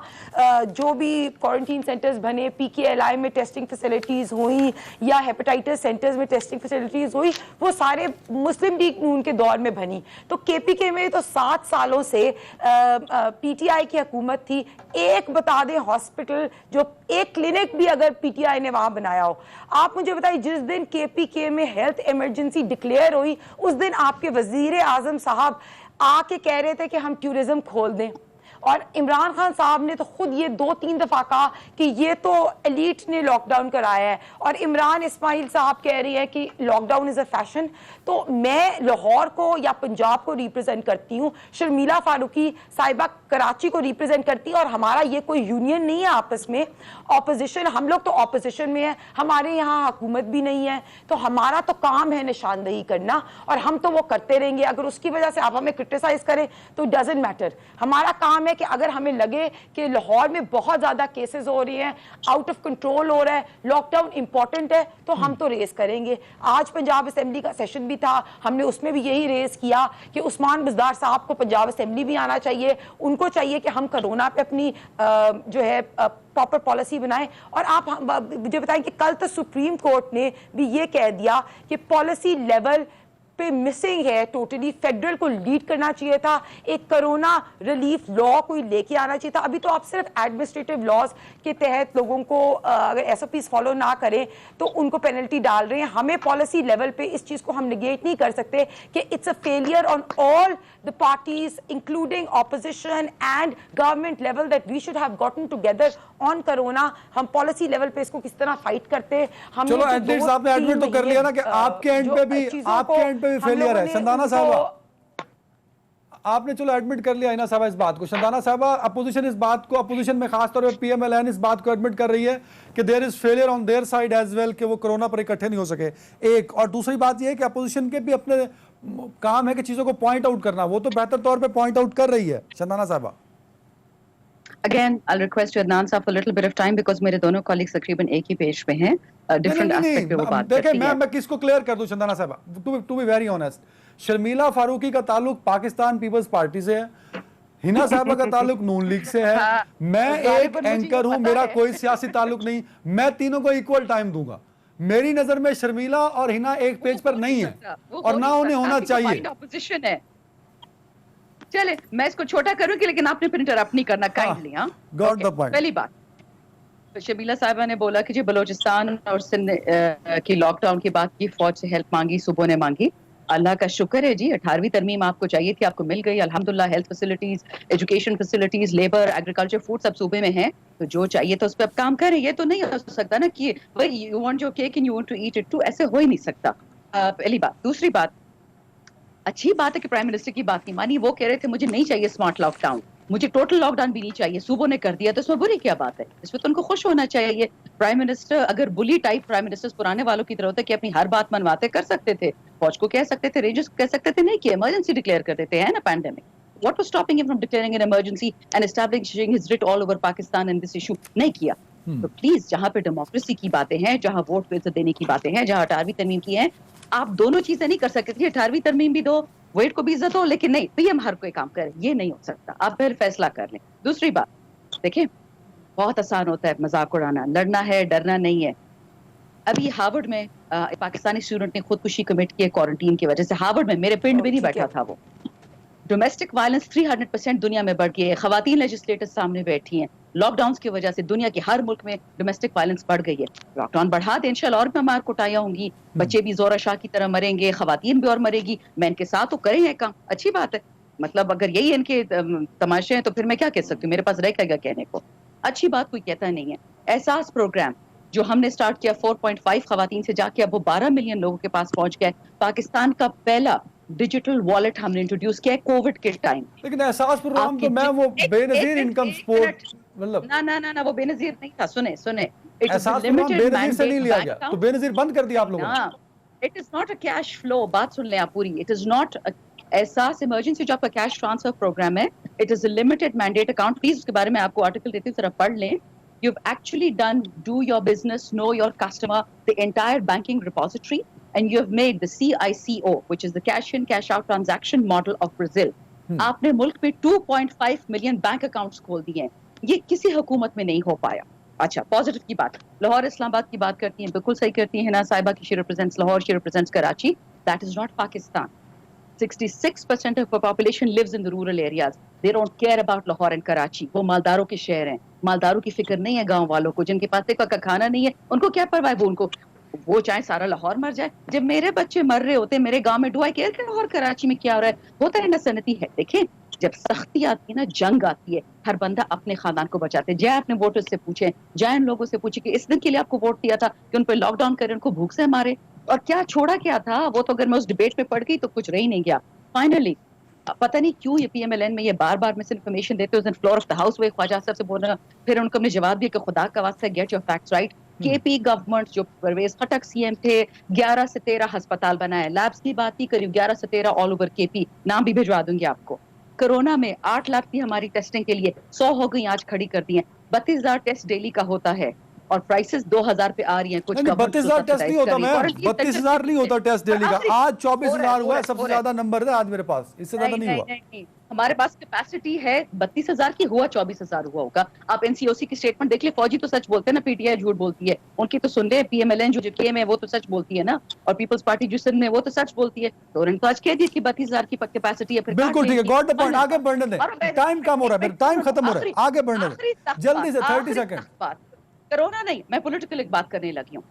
جو بھی کوارنٹین سینٹرز بنے, PKLI میں ٹیسٹنگ فیسلٹیز ہوئیں یا ہیپاٹائٹس سینٹرز میں ٹیسٹنگ فیسلٹیز ہوئی, وہ سارے مسلم لیگ نون کے دور میں بنی. تو KPK میں تو 7 سالوں سے PTI کی حکومت تھی. ایک بتا دیں ہاسپٹل, جو ایک کلینک بھی اگر PTI نے وہاں بنایا ہو. آپ مجھے بتائیں جس دن KPK میں ہیلتھ ایمرجنسی ڈکلیئر ہوئی اس دن آپ کے وزیر اعظم صاحب آ کے کہہ رہے تھے کہ ہم ٹورزم کھول دیں, اور عمران خان صاحب نے تو خود یہ 2-3 دفعہ کہا کہ یہ تو ایلیٹ نے لاک ڈاؤن کرایا ہے, اور عمران اسماعیل صاحب کہہ رہی ہے کہ lockdown is a fashion. تو میں لاہور کو یا پنجاب کو ریپرزینٹ کرتی ہوں, شرمیلا فاروقی صاحبہ کراچی کو ریپرزینٹ کرتی ہے, اور ہمارا یہ کوئی یونین نہیں ہے آپس میں. اپوزیشن, ہم لوگ تو اپوزیشن میں ہیں, ہمارے یہاں حکومت بھی نہیں ہے, تو ہمارا تو کام ہے نشاندہی کرنا, اور ہم تو وہ کرتے رہیں گے. اگر اس کی وجہ سے آپ ہمیں کرٹیسائز کریں تو ڈزنٹ میٹر. ہمارا کام ہے کہ اگر ہمیں لگے کہ لاہور میں بہت زیادہ کیسز ہو رہی ہیں, آؤٹ آف کنٹرول ہو رہا ہے, لاک ڈاؤن امپورٹنٹ ہے, تو ہم تو ریز کریں گے. آج پنجاب اسمبلی کا سیشن بھی تھا, ہم نے اس میں بھی یہی ریز کیا کہ عثمان بزدار صاحب کو پنجاب اسمبلی بھی آنا چاہیے. ان کو چاہیے کہ ہم کرونا پہ اپنی جو ہے پراپر پالیسی بنائیں. اور آپ مجھے بتائیں کہ کل تو سپریم کورٹ نے بھی یہ کہہ دیا کہ پالیسی لیول پہ مسنگ ہے ٹوٹلی. فیڈرل کو لیڈ کرنا چاہیے تھا, ایک کرونا ریلیف لا کوئی لے کے آنا چاہیے تھا. ابھی تو آپ صرف ایڈمنسٹریٹو لاز کے تحت لوگوں کو اگر SOPs فالو نہ کریں تو ان کو پینلٹی ڈال رہے ہیں. ہمیں پالیسی لیول پہ اس چیز کو ہم نگیٹ نہیں کر سکتے کہ it's a failure on all the parties including opposition and government level that we should have gotten together on corona. ہم پالیسی لیول پہ اس کو کس طرح فائٹ کرتے. چلو ایٹ لیسٹ آپ نے ایڈمٹ تو کر لیا نا کہ آپ کے اینڈ پہ بھی فیلئر ہے. شندانہ صاحبہ آپ نے چلو ایڈمٹ کر لیا اینا صاحبہ اس بات کو. شندانہ صاحبہ اپوزیشن اس بات کو, اپوزیشن میں خاص طور پہ PMLN اس بات کو ایڈمٹ کر رہی ہے کہ there is failure on their side as well, کہ وہ کرونا پر اکٹھے نہیں ہو سکے. ایک اور دوسری بات یہ ہے کہ اپوزیشن کے بھی اپنے کام ہے کہ چیزوں کو پوائنٹ آؤٹ کرنا, وہ تو بہتر طور پہ پوائنٹ آؤٹ کر رہی ہے. شندانہ صاحبہ Again, I'll request you Adnan صاحب for a little bit of time because میرے دونوں colleagues تقریباً ایک ہی پیج پہ ہیں, different aspect پہ وہ بات کرتی ہیں. دیکھیں میں کس کو کلیئر کر دوں شندانہ صاحبہ, to be very honest, Sharmila Farooqui کا تعلق پاکستان پیپلز پارٹی سے ہے, ہنا صاحبہ کا تعلق نون لیگ سے ہے, میں ایک اینکر ہوں, میرا کوئی سیاسی تعلق نہیں, میں تینوں کو ایکول ٹائم دوں گا. میری نظر میں شرمیلا اور ہنا ایک پیج پر نہیں ہے اور نہ انہیں ہونا چاہیے. چلے میں اس کو چھوٹا کروں گی لیکن آپ نے پھر انٹرپٹ نہیں کرنا کائنڈلی. پہلی بات شبیلا صاحبہ نے بولا کہ جی بلوچستان اور سندھ کی لاک ڈاؤن کے بعد کی فوج سے ہیلپ مانگی, صوبوں نے مانگی. اللہ کا شکر ہے جی 18ویں ترمیم آپ کو چاہیے تھی, آپ کو مل گئی الحمدللہ. Health facilities, education facilities, labour, agriculture, food سب صوبے میں ہیں, تو جو چاہیے تو اس پہ اب کام کریں. یہ تو نہیں ہو سکتا نا کہ you want your cake and you want to eat it too, ایسے ہو ہی نہیں سکتا. پہلی بات. دوسری بات, اچھی بات ہے کہ پرائم منسٹر کی بات نہیں مانی. وہ کہہ رہے تھے مجھے نہیں چاہیے اسمارٹ لاک ڈاؤن, مجھے ٹوٹل لاک ڈاؤن بھی نہیں چاہیے, صوبوں نے کر دیا تو اس میں بری کیا بات ہے, اس میں تو ان کو خوش ہونا چاہیے. پرائم منسٹر اگر بلی ٹائپ پرائم منسٹر پرانے والوں کی طرح ہوتے کہ اپنی ہر بات منواتے, کر سکتے تھے, فوج کو کہہ سکتے تھے, رینجرز کو کہہ سکتے تھے, نہیں کہ ایمرجنسی ڈکلیئر کر دیتے ہیں نا pandemic. What was stopping him from declaring an emergency and establishing his writ all over Pakistan in this issue? نہیں کیا. تو پلیز جہاں پہ ڈیموکریسی کی باتیں ہیں, جہاں ووٹ پہ عزت دینے کی باتیں ہیں, جہاں 18ویں ترمیم کی ہیں, آپ دونوں چیزیں نہیں کر سکتے تھے. 18ویں ترمیم بھی دو, ویٹ کو بھی عزت ہو, لیکن نہیں PM ہر کوئی کام کرے, یہ نہیں ہو سکتا. آپ پھر فیصلہ کر لیں. دوسری بات دیکھیں, بہت آسان ہوتا ہے مذاق اڑانا, لڑنا ہے ڈرنا نہیں ہے. ابھی ہارورڈ میں پاکستانی اسٹوڈنٹ نے خودکشی کمٹ کی ہے کوارنٹین کی وجہ سے. ہارورڈ میں, میرے پنڈ میں نہیں بیٹھا تھا وہ. ڈومیسٹک وائلنس 300% دنیا میں بڑھ گئی ہے. خواتین لیجسلیٹر سامنے بیٹھی ہیں, لاک ڈاؤنس کی وجہ سے دنیا کے ہر ملک میں ڈومیسٹک وائلنس بڑھ گئی ہے. لاک ڈاؤن بڑھا دیں انشاءاللہ اور بھی مار کٹائیاں ہوں گی, بچے بھی زورا شاہ کی طرح مریں گے, خواتین بھی اور مرے گی. میں ان کے ساتھ تو کریں ہیں کام, اچھی بات ہے. مطلب اگر یہی ان کے تماشے ہیں تو پھر میں کیا کہہ سکتی ہوں, میرے پاس رہ گا کہنے کو. اچھی بات کوئی کہتا نہیں ہے. احساس پروگرام جو ہم نے سٹارٹ کیا 4.5 خواتین سے جا کے اب وہ 12 ملین لوگوں کے پاس پہنچ گیا ہے. پاکستان کا پہلا ڈیجیٹل والٹ ہم نے انٹروڈیوس کیا ہے کووڈ کے ٹائم. لیکن احساس پروگرام آپ تو کی میں وہ بے نظیر ایک انکم منٹ سپورٹ مطلب نہ وہ بے نظیر نہیں تھا. سنیں اٹ از احساس پروگرام لمیٹڈ بے نظیر سے نہیں مینڈیٹ لیا بینک گیا تو اکاؤنٹ. بے نظیر بند کر دیا آپ لوگوں نے. It is not a cash flow. بات سن لیں آپ پوری. It is not Ehsaas emergency جو آپ کا کیش ٹرانسفر پروگرام ہے, it is a limited mandate account. Please اس کے بارے میں آپ کو آرٹیکل دیتی ہوں, ذرا پڑھ لیں. You've actually done do your business, know your customer, the entire banking repository, and you have made the CICO, which is the cash in cash out transaction model of Brazil. آپ نے ملک میں 2.5 million bank accounts کھول دیے ہیں. یہ کسی حکومت میں نہیں ہو پایا. اچھا پازیٹیو کی بات, لاہور اسلام آباد کی بات کرتی ہیں, بالکل صحیح کرتی ہیں نا صاحبہ کی. She represents Lahore, she represents Karachi. That is not Pakistan. 66% of the population lives in the rural areas. They don't care about Lahore and Karachi. وہ مالداروں کے شہر ہیں. مالداروں کی فکر نہیں ہے گاؤں والوں کو, جن کے پاس ایک وقت کا کھانا نہیں ہے ان کو کیا پرواہ ہے. وہ چاہے سارا لاہور مر جائے. جب میرے بچے مر رہے ہوتے ہیں میرے گاؤں میں, ڈو آئی کیئر کہ لاہور کراچی میں کیا ہو رہا ہے. ہوتا ہے نا صنعتی ہے. دیکھیں جب سختی آتی ہے نا, جنگ آتی ہے, ہر بندہ اپنے خاندان کو بچاتے. جائے اپنے ووٹر سے پوچھیں, جائے ان لوگوں سے پوچھیں کہ اس دن کے لیے آپ کو ووٹ دیا تھا کہ ان پہ لاک ڈاؤن کرے, ان کو بھوک سے مارے, اور کیا چھوڑا کیا تھا. وہ تو اگر میں اس ڈبیٹ میں پڑ گئی تو کچھ رہ ہی نہیں گیا. فائنلی پتہ نہیں کیوں یہ پی ایم ایل این میں یہ بار بار مس انفارمیشن دیتے. اس دن فلور آف دا ہاؤس میں خواجہ صاحب سے بول رہا, پھر ان کو ہم نے جواب دیا کہ خدا کا واسطہ گیٹ یور فیکٹس رائٹ. کے پی گورنمنٹ جو پرویز خٹک سی ایم تھے, 11 سے 13 ہسپتال بنائے. لیبس کی بات ہی قریب 11 سے 13 آل اوور کے پی, نام بھی بھجوا دوں گی آپ کو. کرونا میں 8 لاکھ تھی ہماری ٹیسٹنگ کے لیے, 100 ہو گئی, آج کھڑی کر دی ہیں. 32,000 ٹیسٹ ڈیلی کا ہوتا ہے, اور پرائسز 2,000 پہ آ رہی ہیں. کچھ نہیں گورنمنٹ 32,000 ٹیسٹ نہیں ہوتا میم, 32,000 نہیں ہوتا ٹیسٹ ڈیلی کا. آج 24,000 ہوا ہے, سب سے زیادہ نمبر ہے آج میرے پاس, اس سے زیادہ نہیں ہوا. نہیں, ہمارے پاس کیپیسٹی ہے 32,000 کی, ہوا 24,000 ہوا ہوگا. آپ این سی او سی کی اسٹیٹمنٹ دیکھ لیں. فوجی تو سچ بولتے ہیں نا, پی ٹی آئی جھوٹ بولتی ہے. ان کی تو سن لیں, پی ایم ایل این جو کے ایم ہے وہ تو سچ بولتی ہے نا, اور پیپلز پارٹی جو سندھ میں وہ تو سچ بولتی ہے. تو انہوں نے تو آج کہہ دیا کہ 32,000 کی کیپیسٹی ہے. پھر بالکل ٹھیک ہے, گاٹ دا پوائنٹ. آگے بڑھنے دیں, ٹائم کم ہو رہا ہے, میرا ٹائم ختم ہو رہا ہے. آگے بڑھنے دیں جلدی سے, 30 سیکنڈ. کرونا نہیں, میں پولیٹیکل ایک بات کرنے لگی ہوں.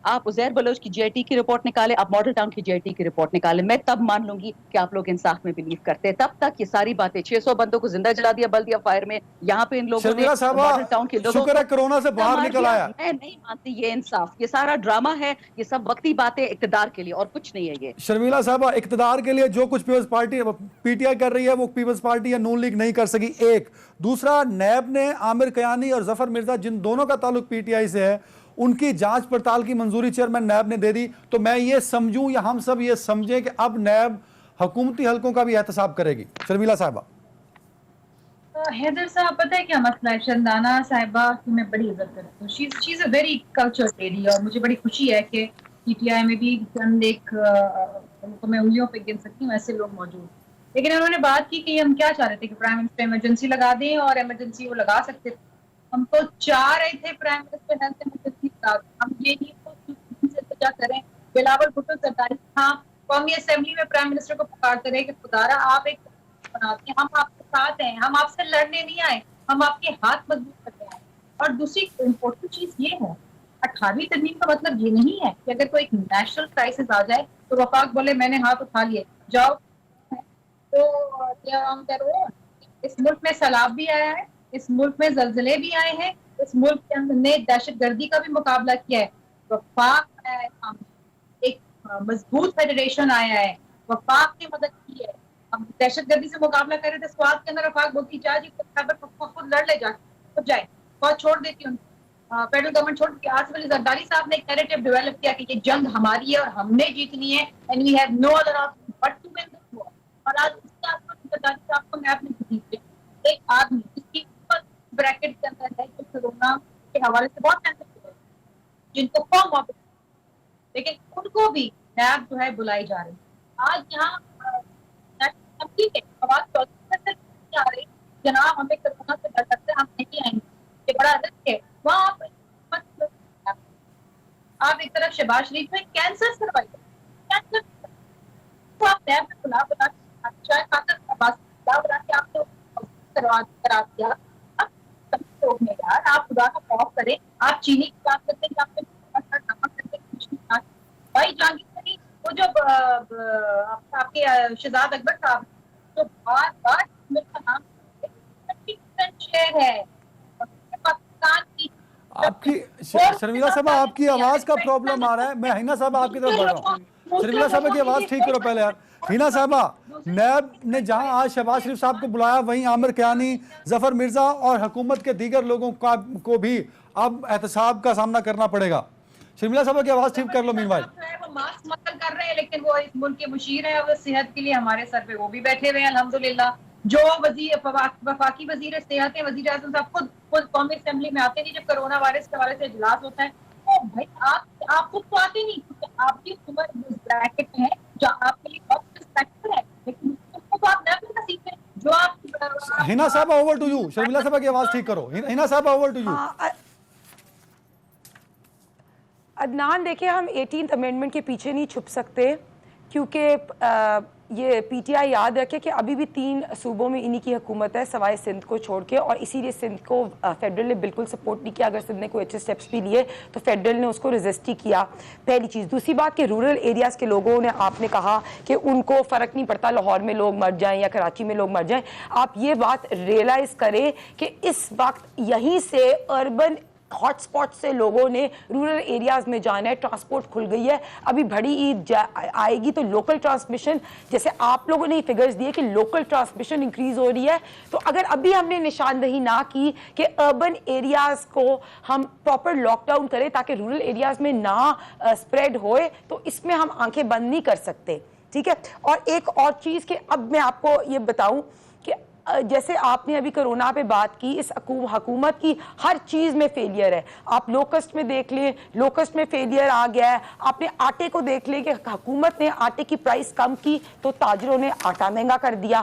آپ عزیر بلوچ کی جے آئی ٹی کی رپورٹ نکالے, آپ ماڈل ٹاؤن کی جے آئی ٹی کی رپورٹ نکالے, میں تب مان لوں گی کہ آپ لوگ انصاف میں بلیو کرتے ہیں. تب تک یہ ساری باتیں, 600 بندوں کو زندہ جلا دیا بلدیہ فائر میں, یہاں پہ ان لوگوں نے شرمیلا صاحبہ ماڈل ٹاؤن کے لوگوں شکر ہے کرونا سے باہر مار نکل دیا. آیا. میں نہیں مانتی یہ انصاف, یہ سارا ڈرامہ ہے, یہ سب وقتی باتیں اقتدار کے لیے, اور کچھ نہیں ہے یہ. شرمیلا صاحبہ اقتدار کے لیے جو کچھ Peoples Party P T I کر رہی ہے وہ پیپلز پارٹی یا نون لیگ نہیں کر سکی. ایک دوسرا, نیب نے عامر قیانی اور ظفر مرزا جن دونوں کا تعلق پی ٹی آئی سے ہے, ان کی جانچ پڑتال کی منظوری چیئرمین نیب نے دے دی. تو میں یہ سمجھوں یا ہم سب یہ سمجھیں کہ اب نیب حکومتی حلقوں کا بھی احتساب کرے گی. شرمیلا صاحبہ. حیدر صاحب پتہ ہے کیا مسئلہ ہے؟ شندانہ صاحبہ کی میں بڑی عزت کرتی ہوں. شی از اے ویری کلچر لیڈی, اور مجھے بڑی خوشی ہے کہ پی ٹی آئی میں بھی چند ایک کو میں انگلیوں پہ گن سکتی ہوں ایسے لوگ موجود. لیکن انہوں نے بات کی کہ ہم کیا چاہ رہے تھے کہ پرائم منسٹر ایمرجنسی لگا دیں, اور ایمرجنسی وہ لگا سکتے تھے. ہم تو چاہ رہے تھے پرائم منسٹر ہیلتھ ایمرجنسی لگا دیں. ہم یہ نہیں تو کریں. بلاول بھٹو زرداری ہاں قومی اسمبلی میں پرائم منسٹر کو پکارتے رہے کہ خدارا آپ ایک بناتے ہیں, ہم آپ کے ساتھ ہیں, ہم آپ سے لڑنے نہیں آئے, ہم آپ کے ہاتھ مضبوط کرنے آئے. اور دوسری امپورٹنٹ چیز یہ ہے, 18ویں ترمیم کا مطلب یہ نہیں ہے کہ اگر کوئی ایک نیشنل کرائسس آ جائے تو وفاق بولے میں نے ہاتھ اٹھا لیے جاؤ. تو اس ملک میں سیلاب بھی آیا ہے, اس ملک میں زلزلے بھی آئے ہیں, اس ملک کے اندر نے دہشت گردی کا بھی مقابلہ کیا ہے. وفاق آیا ہے سامنے, ایک مضبوط فیڈریشن آیا ہے, وفاق نے مدد کی ہے. ہم دہشت گردی سے مقابلہ کر رہے تھے, سواد کے اندر وفاق بولتی جا جی خود لڑ لے جا خود جائے, بہت چھوڑ دیتی ہوں. فیڈرل گورنمنٹ چھوڑ کے آصف علی زرداری صاحب نے ایک نیریٹو ڈیولپ کیا کہ یہ جنگ ہماری ہے اور ہم نے جیتنی ہے, and we have no other option but to win this war. اور آج اس کے آصف علی زرداری صاحب کو میں اپنی جیت ایک آدمی جس کی بریکٹ کے اندر ہے جو کورونا کے حوالے سے بہت سینسٹیو ہے, جن کو فارم واپس, لیکن ان کو بھی نیب جو ہے بلائی جا رہی ہے. آج یہاں ٹھیک ہے آواز آ رہی جناب ہمیں کورونا سے ڈر سکتے ہم نہیں آئیں گے, یہ بڑا رسک ہے. وہاں آپ ایک طرف شہباز شریف میں کینسر سروائیو, کینسر تو آپ نیب میں بلا شاید بلا کے آپ نے کرا دیا. لوگ ہیں یار, آپ خدا کا خوف کریں. آپ چینی کی بات کرتے ہیں کہ آپ نے نمک کرتے کچھ نہیں. بھائی جہانگیر ترین, وہ جو آپ کے شہزاد اکبر صاحب جو بار بار کا نام شہر ہے پاکستان کی. آپ کی شرمیلا صاحبہ آپ کی آواز کا پرابلم آ رہا ہے. میں ہینا صاحبہ آپ کی طرف بڑھ رہا ہوں. شرمیلا صاحبہ کی آواز ٹھیک کرو پہلے یار. ہینا صاحبہ, نیب نے جہاں آج شہباز شریف صاحب کو بلایا وہیں عامر کیانی, ظفر مرزا اور حکومت کے دیگر لوگوں کو بھی اب احتساب کا سامنا کرنا پڑے گا. شرمیلا صاحبہ کی آواز ٹھیک کر لو. مین وائل وہ ماسک مکل کر رہے ہیں, لیکن وہ اس ملک کے مشیر ہیں, وہ صحت کے لیے ہمارے سر پہ وہ بھی بیٹھے ہوئے ہیں الحمدللہ. جو وفاقی وزیر صحت ہیں, وزیر اعظم صاحب خود قومی اسمبلی میں آتے نہیں جب کرونا وائرس کے حوالے سے اجلاس ہوتا ہے. تو بھائی آپ خود تو آتے نہیں, کیونکہ آپ کی عمر اس بریکٹ میں ہے جو آپ کے لیے بہت رسپیکٹفل ہے, لیکن اس کو تو آپ نہ بھی سیکھیں جو آپ. ہینا صاحبہ اوور ٹو یو. شرمیلا صاحبہ کی آواز ٹھک کرو. ہینا صاحبہ اوور ٹو یو. عدنان دیکھیں, ہم 18th امینڈمنٹ کے پیچھے نہیں چھپ سکتے, کیونکہ یہ پی ٹی آئی یاد رکھے کہ ابھی بھی 3 صوبوں میں انہی کی حکومت ہے سوائے سندھ کو چھوڑ کے, اور اسی لیے سندھ کو فیڈرل نے بالکل سپورٹ نہیں کیا. اگر سندھ نے کوئی اچھے سٹیپس بھی لیے تو فیڈرل نے اس کو ریزسٹ ہی کیا, پہلی چیز. دوسری بات کہ رورل ایریاز کے لوگوں نے, آپ نے کہا کہ ان کو فرق نہیں پڑتا لاہور میں لوگ مر جائیں یا کراچی میں لوگ مر جائیں. آپ یہ بات ریئلائز کریں کہ اس وقت یہیں سے اربن ہاٹ سپاٹ سے لوگوں نے رورل ایریاز میں جانا ہے. ٹرانسپورٹ کھل گئی ہے, ابھی بڑی عید آئے گی تو لوکل ٹرانسمیشن, جیسے آپ لوگوں نے فگرز دیے کہ لوکل ٹرانسمیشن انکریز ہو رہی ہے, تو اگر ابھی ہم نے نشاندہی نہ کی کہ اربن ایریاز کو ہم پراپر لاک ڈاؤن کریں تاکہ رورل ایریاز میں نہ اسپریڈ ہوئے, تو اس میں ہم آنکھیں بند نہیں کر سکتے. ٹھیک ہے. اور ایک اور چیز کہ اب میں آپ کو یہ بتاؤں کہ جیسے آپ نے ابھی کرونا پہ بات کی, اس حکومت کی ہر چیز میں فیلئر ہے. آپ لوکسٹ میں دیکھ لیں, لوکسٹ میں فیلئر آ گیا ہے. آپ نے آٹے کو دیکھ لیں کہ حکومت نے آٹے کی پرائس کم کی تو تاجروں نے آٹا مہنگا کر دیا.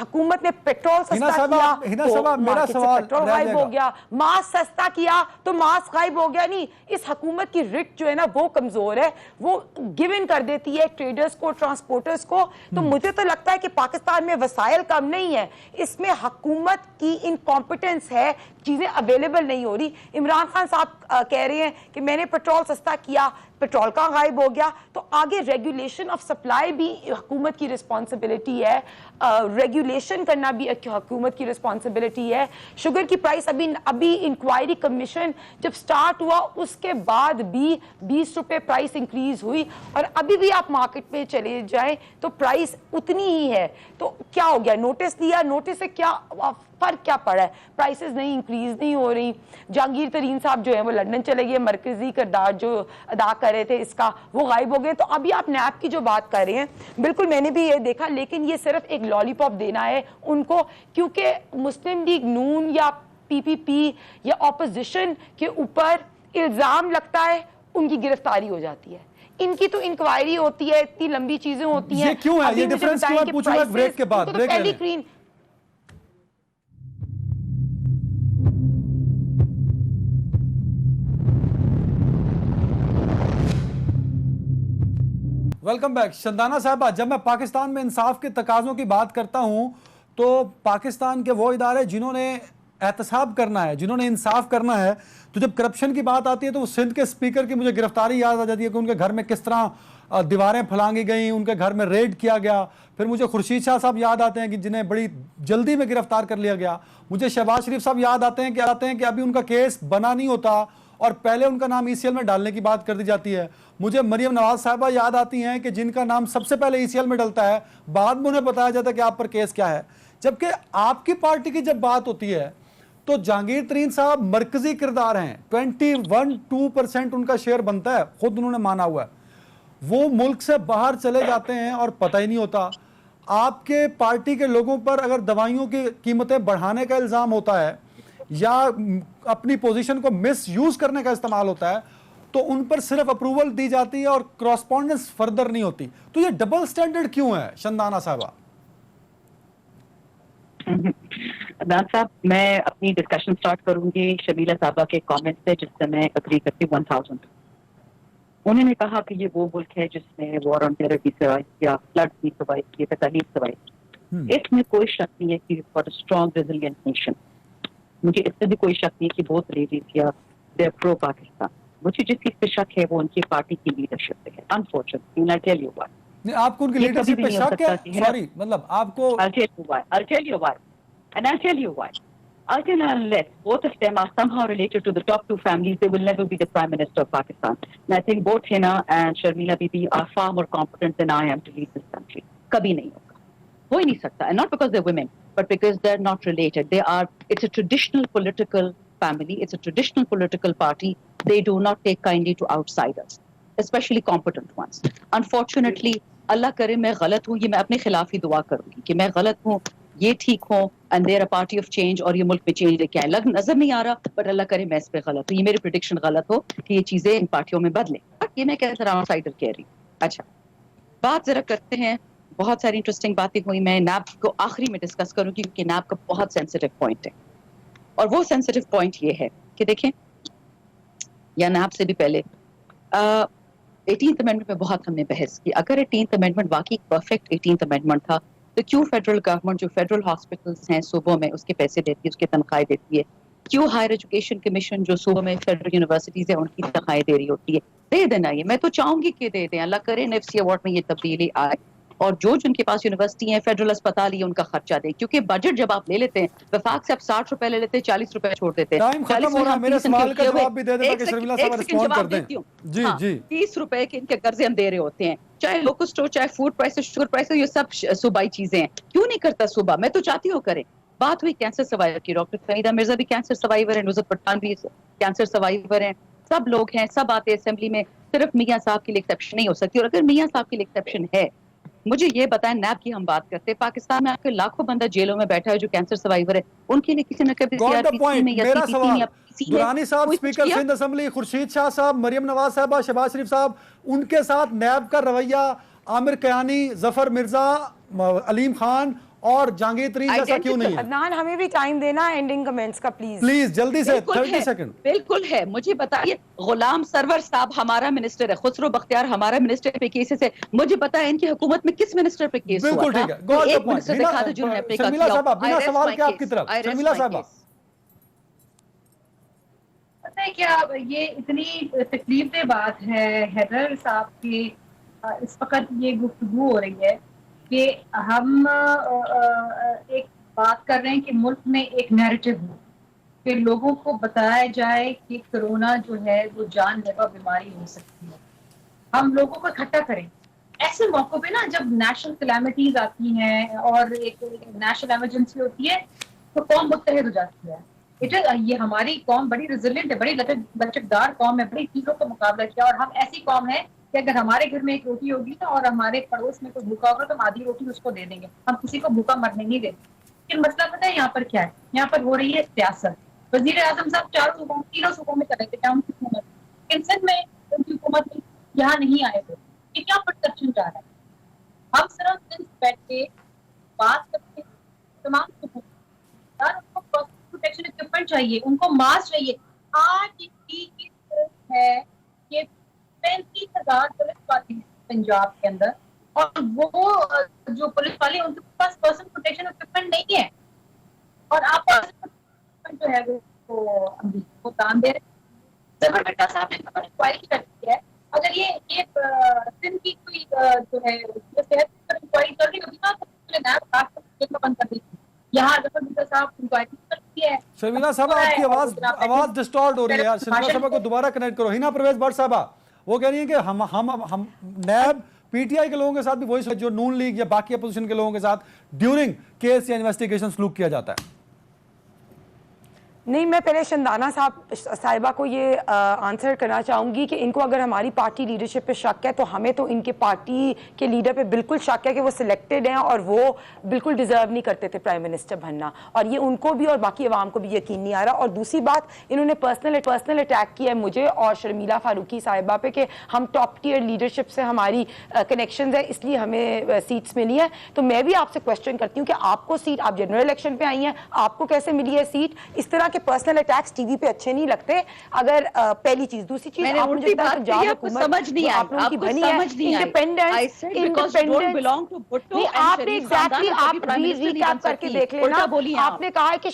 حکومت نے پیٹرول سستا کیا تو مارکیٹ سے پیٹرول غائب ہو گیا. ماسک سستا کیا تو ماسک غائب ہو گیا. نہیں, اس حکومت کی رٹ جو ہے نا وہ کمزور ہے, وہ گیو ان کر دیتی ہے ٹریڈرز کو, ٹرانسپورٹرز کو. تو مجھے تو لگتا ہے کہ پاکستان میں وسائل کم نہیں ہے, اس میں حکومت کی انکمپیٹنس ہے, چیزیں اویلیبل نہیں ہو رہی. عمران خان صاحب کہہ رہے ہیں کہ میں نے پیٹرول سستا کیا, پیٹرول کا غائب ہو گیا. تو آگے ریگولیشن آف سپلائی بھی حکومت کی رسپانسبلٹی ہے, ریگولیشن کرنا بھی حکومت کی رسپانسبلٹی ہے. شوگر کی پرائس ابھی انکوائری کمیشن جب سٹارٹ ہوا اس کے بعد بھی 20 روپے پرائس انکریز ہوئی, اور ابھی بھی آپ مارکیٹ میں چلے جائیں تو پرائس اتنی ہی ہے. تو کیا ہو گیا, نوٹس دیا, نوٹس سے کیا فرق کیا پڑا ہے, پرائسز نہیں انکریز نہیں ہو رہی. جہانگیر ترین صاحب جو ہیں وہ لندن چلے گئے, مرکزی کردار جو ادا کر رہے تھے اس کا وہ غائب ہو گئے. تو ابھی آپ نیب کی جو بات کر رہے ہیں بالکل میں نے بھی یہ دیکھا, لیکن یہ صرف ایک لالی پاپ دینا ہے ان کو, کیونکہ مسلم لیگ نون یا پی پی پی یا اپوزیشن کے اوپر الزام لگتا ہے ان کی گرفتاری ہو جاتی ہے. ان کی تو انکوائری ہوتی ہے, اتنی لمبی چیزیں ہوتی ہیں. یہ کیوں ہے, یہ ڈیفرنس کیوں ہے, پوچھوں گا بریک کے بعد. بریک لے لیں. Welcome back. شندانہ صاحبہ, جب میں پاکستان میں انصاف کے تقاضوں کی بات کرتا ہوں تو پاکستان کے وہ ادارے جنہوں نے احتساب کرنا ہے, جنہوں نے انصاف کرنا ہے, تو جب کرپشن کی بات آتی ہے تو وہ سندھ کے اسپیکر کی مجھے گرفتاری یاد آ جاتی ہے کہ ان کے گھر میں کس طرح دیواریں پھلانگی گئیں, ان کے گھر میں ریڈ کیا گیا. پھر مجھے خورشید شاہ صاحب یاد آتے ہیں کہ جنہیں بڑی جلدی میں گرفتار کر لیا گیا. مجھے شہباز شریف صاحب یاد آتے ہیں کہ ابھی ان کا کیس بنا نہیں ہوتا اور پہلے ان کا نام ای سی ایل میں ڈالنے کی بات کر دی جاتی ہے. مجھے مریم نواز صاحبہ یاد آتی ہیں کہ جن کا نام سب سے پہلے ای سی ایل میں ڈلتا ہے, بعد میں انہیں بتایا جاتا ہے کہ آپ پر کیس کیا ہے. جبکہ آپ کی پارٹی کی جب بات ہوتی ہے تو جہانگیر ترین صاحب مرکزی کردار ہیں, 21-2% ان کا شیئر بنتا ہے, خود انہوں نے مانا ہوا ہے. وہ ملک سے باہر چلے جاتے ہیں اور پتہ ہی نہیں ہوتا. آپ کے پارٹی کے لوگوں پر اگر دوائیوں کی قیمتیں بڑھانے کا الزام ہوتا ہے یا اپنی پوزیشن کو مس یوز کرنے کا استعمال ہوتا ہے تو ان پر صرف اپروول دی جاتی ہے اور کراسپونڈنس فردر نہیں ہوتی. تو یہ ڈبل سٹینڈرڈ کیوں ہے شندانہ صاحبہ؟ عدنان صاحب, میں اپنی ڈسکشن سٹارٹ کروں گی شبیلہ صاحبہ کے کامنٹ سے, جس سے میں اگری کرتی ہوں 1000. انہوں نے کہا کہ یہ وہ ملک ہے جس نے وار آن ٹیرر بھی سروائیو کیا, فلڈ بھی سروائیو کیا, تکالیف سروائیو. اس میں کوئی شک نہیں ہے کہ فار اسٹرانگ ریزیلینٹ نیشن. مجھے اس میں بھی کوئی شک نہیں کہ بہت لیڈیز یا دے آر پرو پاکستان. مجھے جس چیز پہ شک ہے وہ ان کی پارٹی کی لیڈرشپ پہ ہے. Unfortunately I tell you why. نہیں آپ کو ان کی یہ کبھی لیڈرشپ بھی پہ نہیں ہو شک سکتا ہے؟ کہ سوری مطلب آپ کو I'll tell you why. I'll tell you why. And I'll tell you why. Until and unless both of them are somehow related to the top two families, they will never be the Prime Minister of Pakistan. And I think both Hina and Sharmila Bibi are far more competent than I am to lead this country. Kabhi nahi hoga. Ho hi nahi sakta. And not because they're women, but because they're not related. It's a traditional political family. It's a traditional political party. They do not take kindly to outsiders, especially competent ones. Unfortunately, اللہ کرے میں غلط ہوں, یہ میں اپنے خلاف ہی دعا کروں گی کہ میں غلط ہوں, یہ ٹھیک ہوں, and there a party of change, اور یہ ملک میں چینج لے کے آئے. نظر نہیں آ رہا, بٹ اللہ کرے میں اس پہ غلط ہوں, یہ میری پریڈکشن غلط ہو کہ یہ چیزیں ان پارٹیوں میں بدلیں. یہ میں کہہ رہا ہوں سائڈر کہہ رہی ہوں. اچھا بات ذرا کرتے ہیں, بہت ساری انٹرسٹنگ باتیں ہوئی. میں نیب کو آخری میں ڈسکس کروں گی کیونکہ نیب کا بہت سینسیٹیو پوائنٹ ہے, اور وہ سینسیٹیو پوائنٹ یہ ہے کہ دیکھیں, یا نیب سے بھی پہلے 18th امینڈمنٹ میں بہت ہم نے بحث کی. اگر 18th امینڈمنٹ واقعی پرفیکٹ 18th امینڈمنٹ تھا تو کیوں فیڈرل گورنمنٹ جو فیڈرل ہاسپٹلس ہیں صوبوں میں اس کے پیسے دیتی ہے, اس کے تنخواہیں دیتی ہے, کیوں ہائر ایجوکیشن کمیشن جو صوبوں میں فیڈرل یونیورسٹیز ہیں ان کی تنخواہیں دے رہی ہوتی ہے؟ دے دینا, یہ میں تو چاہوں گی کہ دے دیں. اللہ کرے نیفسی ایوارڈ میں یہ تبدیلی آئے, اور جو جن کے پاس یونیورسٹی ہیں فیڈرل اسپتال ہی ان کا خرچہ دیں, کیونکہ بجٹ جب آپ لے لیتے ہیں وفاق سے آپ 60 روپے لے لیتے ہیں, 40 روپے چھوڑ دیتے ہیں. ٹائم ختم ہو رہا ہے, میرے سوال کا جواب بھی دے دیں تاکہ شرمیلا صاحب رسپونڈ کر دیں. جی جی 30 روپے کے ان کے قرضے ہم دے رہے ہوتے ہیں, چاہے لوکسٹ ہو, چاہے فوڈ پرائسز, شوگر پرائسز, یہ سب صوبائی چیزیں ہیں. کیوں نہیں کرتا صوبہ؟ میں تو چاہتی ہوں کریں. بات ہوئی کینسر سروائیور کی, ڈاکٹر فریدہ مرزا بھی کینسر سروائیور ہیں, نصرت پٹھان بھی کینسر سروائیور ہیں, سب لوگ ہیں, سب آتے ہیں اسمبلی میں. صرف میاں صاحب کے لیے ایکسیپشن نہیں ہو سکتی, اور اگر میاں صاحب کے لیے ایکسیپشن ہے, مجھے یہ بتائیں, نیب کی ہم بات کرتے ہیں, پاکستان میں آپ کے لاکھوں بندہ جیلوں میں بیٹھا ہے جو کینسر سروائیور ہے, ان کے لیے کسی نے کبھی see got are the P C point. میں یا سی میرا پی سی سوال میں کسی نے درانی صاحب کوئی کچھ اسپیکر کیا؟ سندھ اسمبلی خورشید شاہ صاحب, مریم نواز صاحبہ, شہباز شریف صاحب, ان کے ساتھ نیب کا رویہ عامر کیانی, ظفر مرزا, علیم خان اور جہانگیر ترین جیسا کیوں نہیں ہے؟ عدنان ہمیں بھی ٹائم دینا اینڈنگ کمنٹس کا پلیز. پلیز جلدی سے بالکل 30 ہے, سیکنڈ. بالکل ہے. مجھے بتائیے, غلام سرور صاحب ہمارا منسٹر ہے, خسرو بختیار ہمارا منسٹر پہ کیسز ہے, مجھے بتائیں ان کی حکومت میں کس منسٹر پہ کیس ہوا بالکل تھا؟ ٹھیک ہے, گاٹ دا ایک پوائنٹ. منسٹر دکھا دو جنہوں نے اپنے کا شرمیلا کیا. صاحبہ I بنا rest سوال my کے آپ کی case. طرف, I rest شرمیلا my صاحبہ. case. پتہ ہے کیا, یہ اتنی تکلیف دہ بات ہے حیدر صاحب کی, اس وقت یہ گفتگو ہو رہی ہے کہ ہم ایک بات کر رہے ہیں کہ ملک میں ایک نیریٹو ہو کہ لوگوں کو بتایا جائے کہ کرونا جو ہے وہ جان لیوا بیماری ہو سکتی ہے. ہم لوگوں کو اکٹھا کریں ایسے موقع پہ نا, جب نیشنل کلیمٹیز آتی ہیں اور ایک نیشنل ایمرجنسی ہوتی ہے تو قوم متحد ہو جاتی ہے. یہ ہماری قوم بڑی ریزیلینٹ ہے, بڑی لچکدار قوم ہے, بڑی چیزوں کا مقابلہ کیا, اور ہم ایسی قوم ہے کہ اگر ہمارے گھر میں ایک روٹی ہوگی نا اور ہمارے پڑوس میں کوئی بھوکا ہوگا تو ہم آدھی روٹی اس کو دے دیں گے, ہم کسی کو بھوکا مرنے نہیں دیتے. لیکن مسئلہ پتہ ہے یہاں پر کیا ہے, یہاں پر ہو رہی ہے سیاست. وزیر اعظم صاحب 3 صوبوں میں چلے گئے, ان کی حکومت کینسر میں ان کی حکومت یہاں نہیں آئے ہوئے, یہ کیا پرسپشن جا رہا ہے؟ ہم صرف دن بیٹھ کے بات کرتے ہیں, تمام ان کو پروٹیکشن اکوپمنٹ چاہیے, ان کو ماسک چاہیے. آج کی ہے کہ 35,000 پولیس والے ہیں پنجاب کے اندر, اور وہ جو پولیس والے ہیں ان کے پاس پرسنل پروٹیکشن اکوپمنٹ نہیں ہے, اور آپ جو ہے وہ کام دے رہے ہیں. زبر بیٹا صاحب نے انکوائری کرتی ہے, اگر یہ دن کی کوئی جو ہے صحت انکوائری کر رہی ہوگی نا تو بند کر دی. یہاں زبر بیٹا صاحب انکوائری کرتی ہے. شرمیلا صاحبہ آپ کی آواز ڈسٹارٹ ہو رہی ہے, شرمیلا صاحبہ کو دوبارہ کنیکٹ کرو. ہینا پرویز بٹ صاحبہ وہ کہہ رہی ہیں کہ ہم نیب پی ٹی آئی کے لوگوں کے ساتھ بھی وہی جو نون لیگ یا باقی اپوزیشن کے لوگوں کے ساتھ ڈیورنگ کیس یا انویسٹیگیشن سلوک کیا جاتا ہے. نہیں, میں پہلے شندانہ صاحبہ کو یہ آنسر کرنا چاہوں گی کہ ان کو اگر ہماری پارٹی لیڈرشپ پہ شک ہے تو ہمیں تو ان کے پارٹی کے لیڈر پہ بالکل شک ہے کہ وہ سلیکٹڈ ہیں اور وہ بالکل ڈیزرو نہیں کرتے تھے پرائم منسٹر بننا, اور یہ ان کو بھی اور باقی عوام کو بھی یقین نہیں آ رہا. اور دوسری بات, انہوں نے پرسنل اٹیک کیا ہے مجھے اور شرمیلا فاروقی صاحبہ پہ کہ ہم ٹاپ ٹیئر لیڈرشپ سے ہماری کنیکشنز ہیں اس لیے ہمیں سیٹس ملی ہیں. تو میں بھی آپ سے کوشچن کرتی ہوں کہ آپ کو سیٹ, آپ جنرل الیکشن پہ آئی ہیں, آپ کو کیسے ملی ہے سیٹ؟ اس طرح کے پرسنل اٹیکس ٹی وی پہ اچھے نہیں لگتے. اگر پہلی چیز, دوسری چیز, آپ مجھے پنجاب حکومت سمجھ نہیں آپ لوگوں کی بنی ہے انڈیپینڈنس, نہیں آپ نے ایگزیکٹلی آپ ریکیپ کر کے دیکھ لینا. آپ نے کہا کہ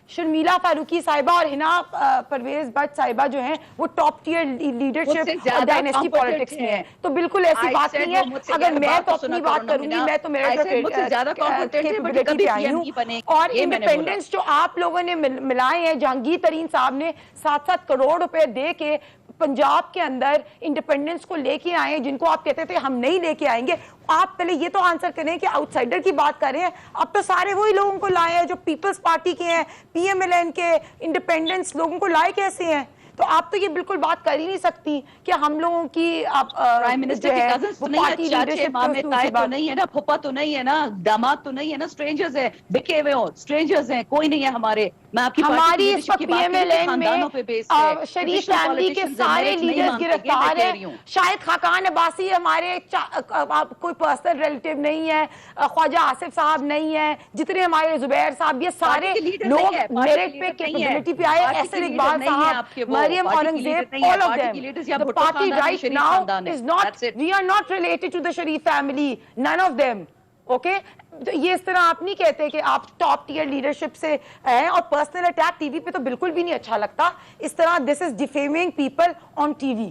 شرمیلا فاروقی صاحبہ اور ہنا پرویز بٹ صاحبہ جو ہیں وہ ٹاپ ٹیئر لیڈرشپ اور ڈائنیسٹی پالیٹکس میں ہیں. تو بالکل ایسی بات نہیں ہے. اگر میں تو اپنی بات کروں گی, میں تو میرے کیپیبلٹی پہ آئی ہوں. اور انڈیپینڈنس جو آپ لوگوں نے ملائے ہیں, جہانگیر ترین صاحب نے 7-7 کروڑ روپے دے کے پنجاب کے اندر انڈیپینڈنس کو لے کے آئے ہیں, جن کو آپ کہتے تھے ہم نہیں لے کے آئیں گے. آپ پہلے یہ تو آنسر کریں کہ آؤٹ سائڈر کی بات کر رہے ہیں, اب تو سارے وہی لوگوں کو لائے ہیں جو پیپلز پارٹی کے ہیں, پی ایم ایل این کے, انڈیپینڈنس لوگوں کو لائے کیسے ہیں؟ تو آپ تو یہ بالکل بات کر ہی نہیں سکتی کہ ہم لوگوں کی پرائم منسٹر کے کزنس تو نہیں ہے, چاچے مامے تائے تو نہیں ہے نا, پھپھا تو نہیں ہے نا, داماد تو نہیں ہے نا, اسٹرینجرز ہیں, بکے ہوئے ہو اسٹرینجرز ہیں, کوئی نہیں ہے ہمارے. میں آپ کی ہماری اس وقت پی ایم ایل این میں شریف فیملی کے سارے لیڈرز گرفتار ہیں. شاہد خاقان عباسی ہمارے کوئی پرسنل ریلیٹیو نہیں ہے, خواجہ آصف صاحب نہیں ہے, جتنے ہمارے زبیر صاحب, یہ سارے لوگ میرٹ پہ کیپیبلٹی پہ آئے. احسن اقبال صاحب, Maryam Aurangzeb, all of them. The party right now is not, we are not related to the Sharif family, none of them. Okay, یہ اس طرح آپ نہیں کہتے کہ آپ ٹاپ ٹیئر لیڈرشپ سے ہیں. اور پرسنل اٹیک ٹی وی پہ تو بالکل بھی نہیں اچھا لگتا اس طرح. This is defaming people on T we.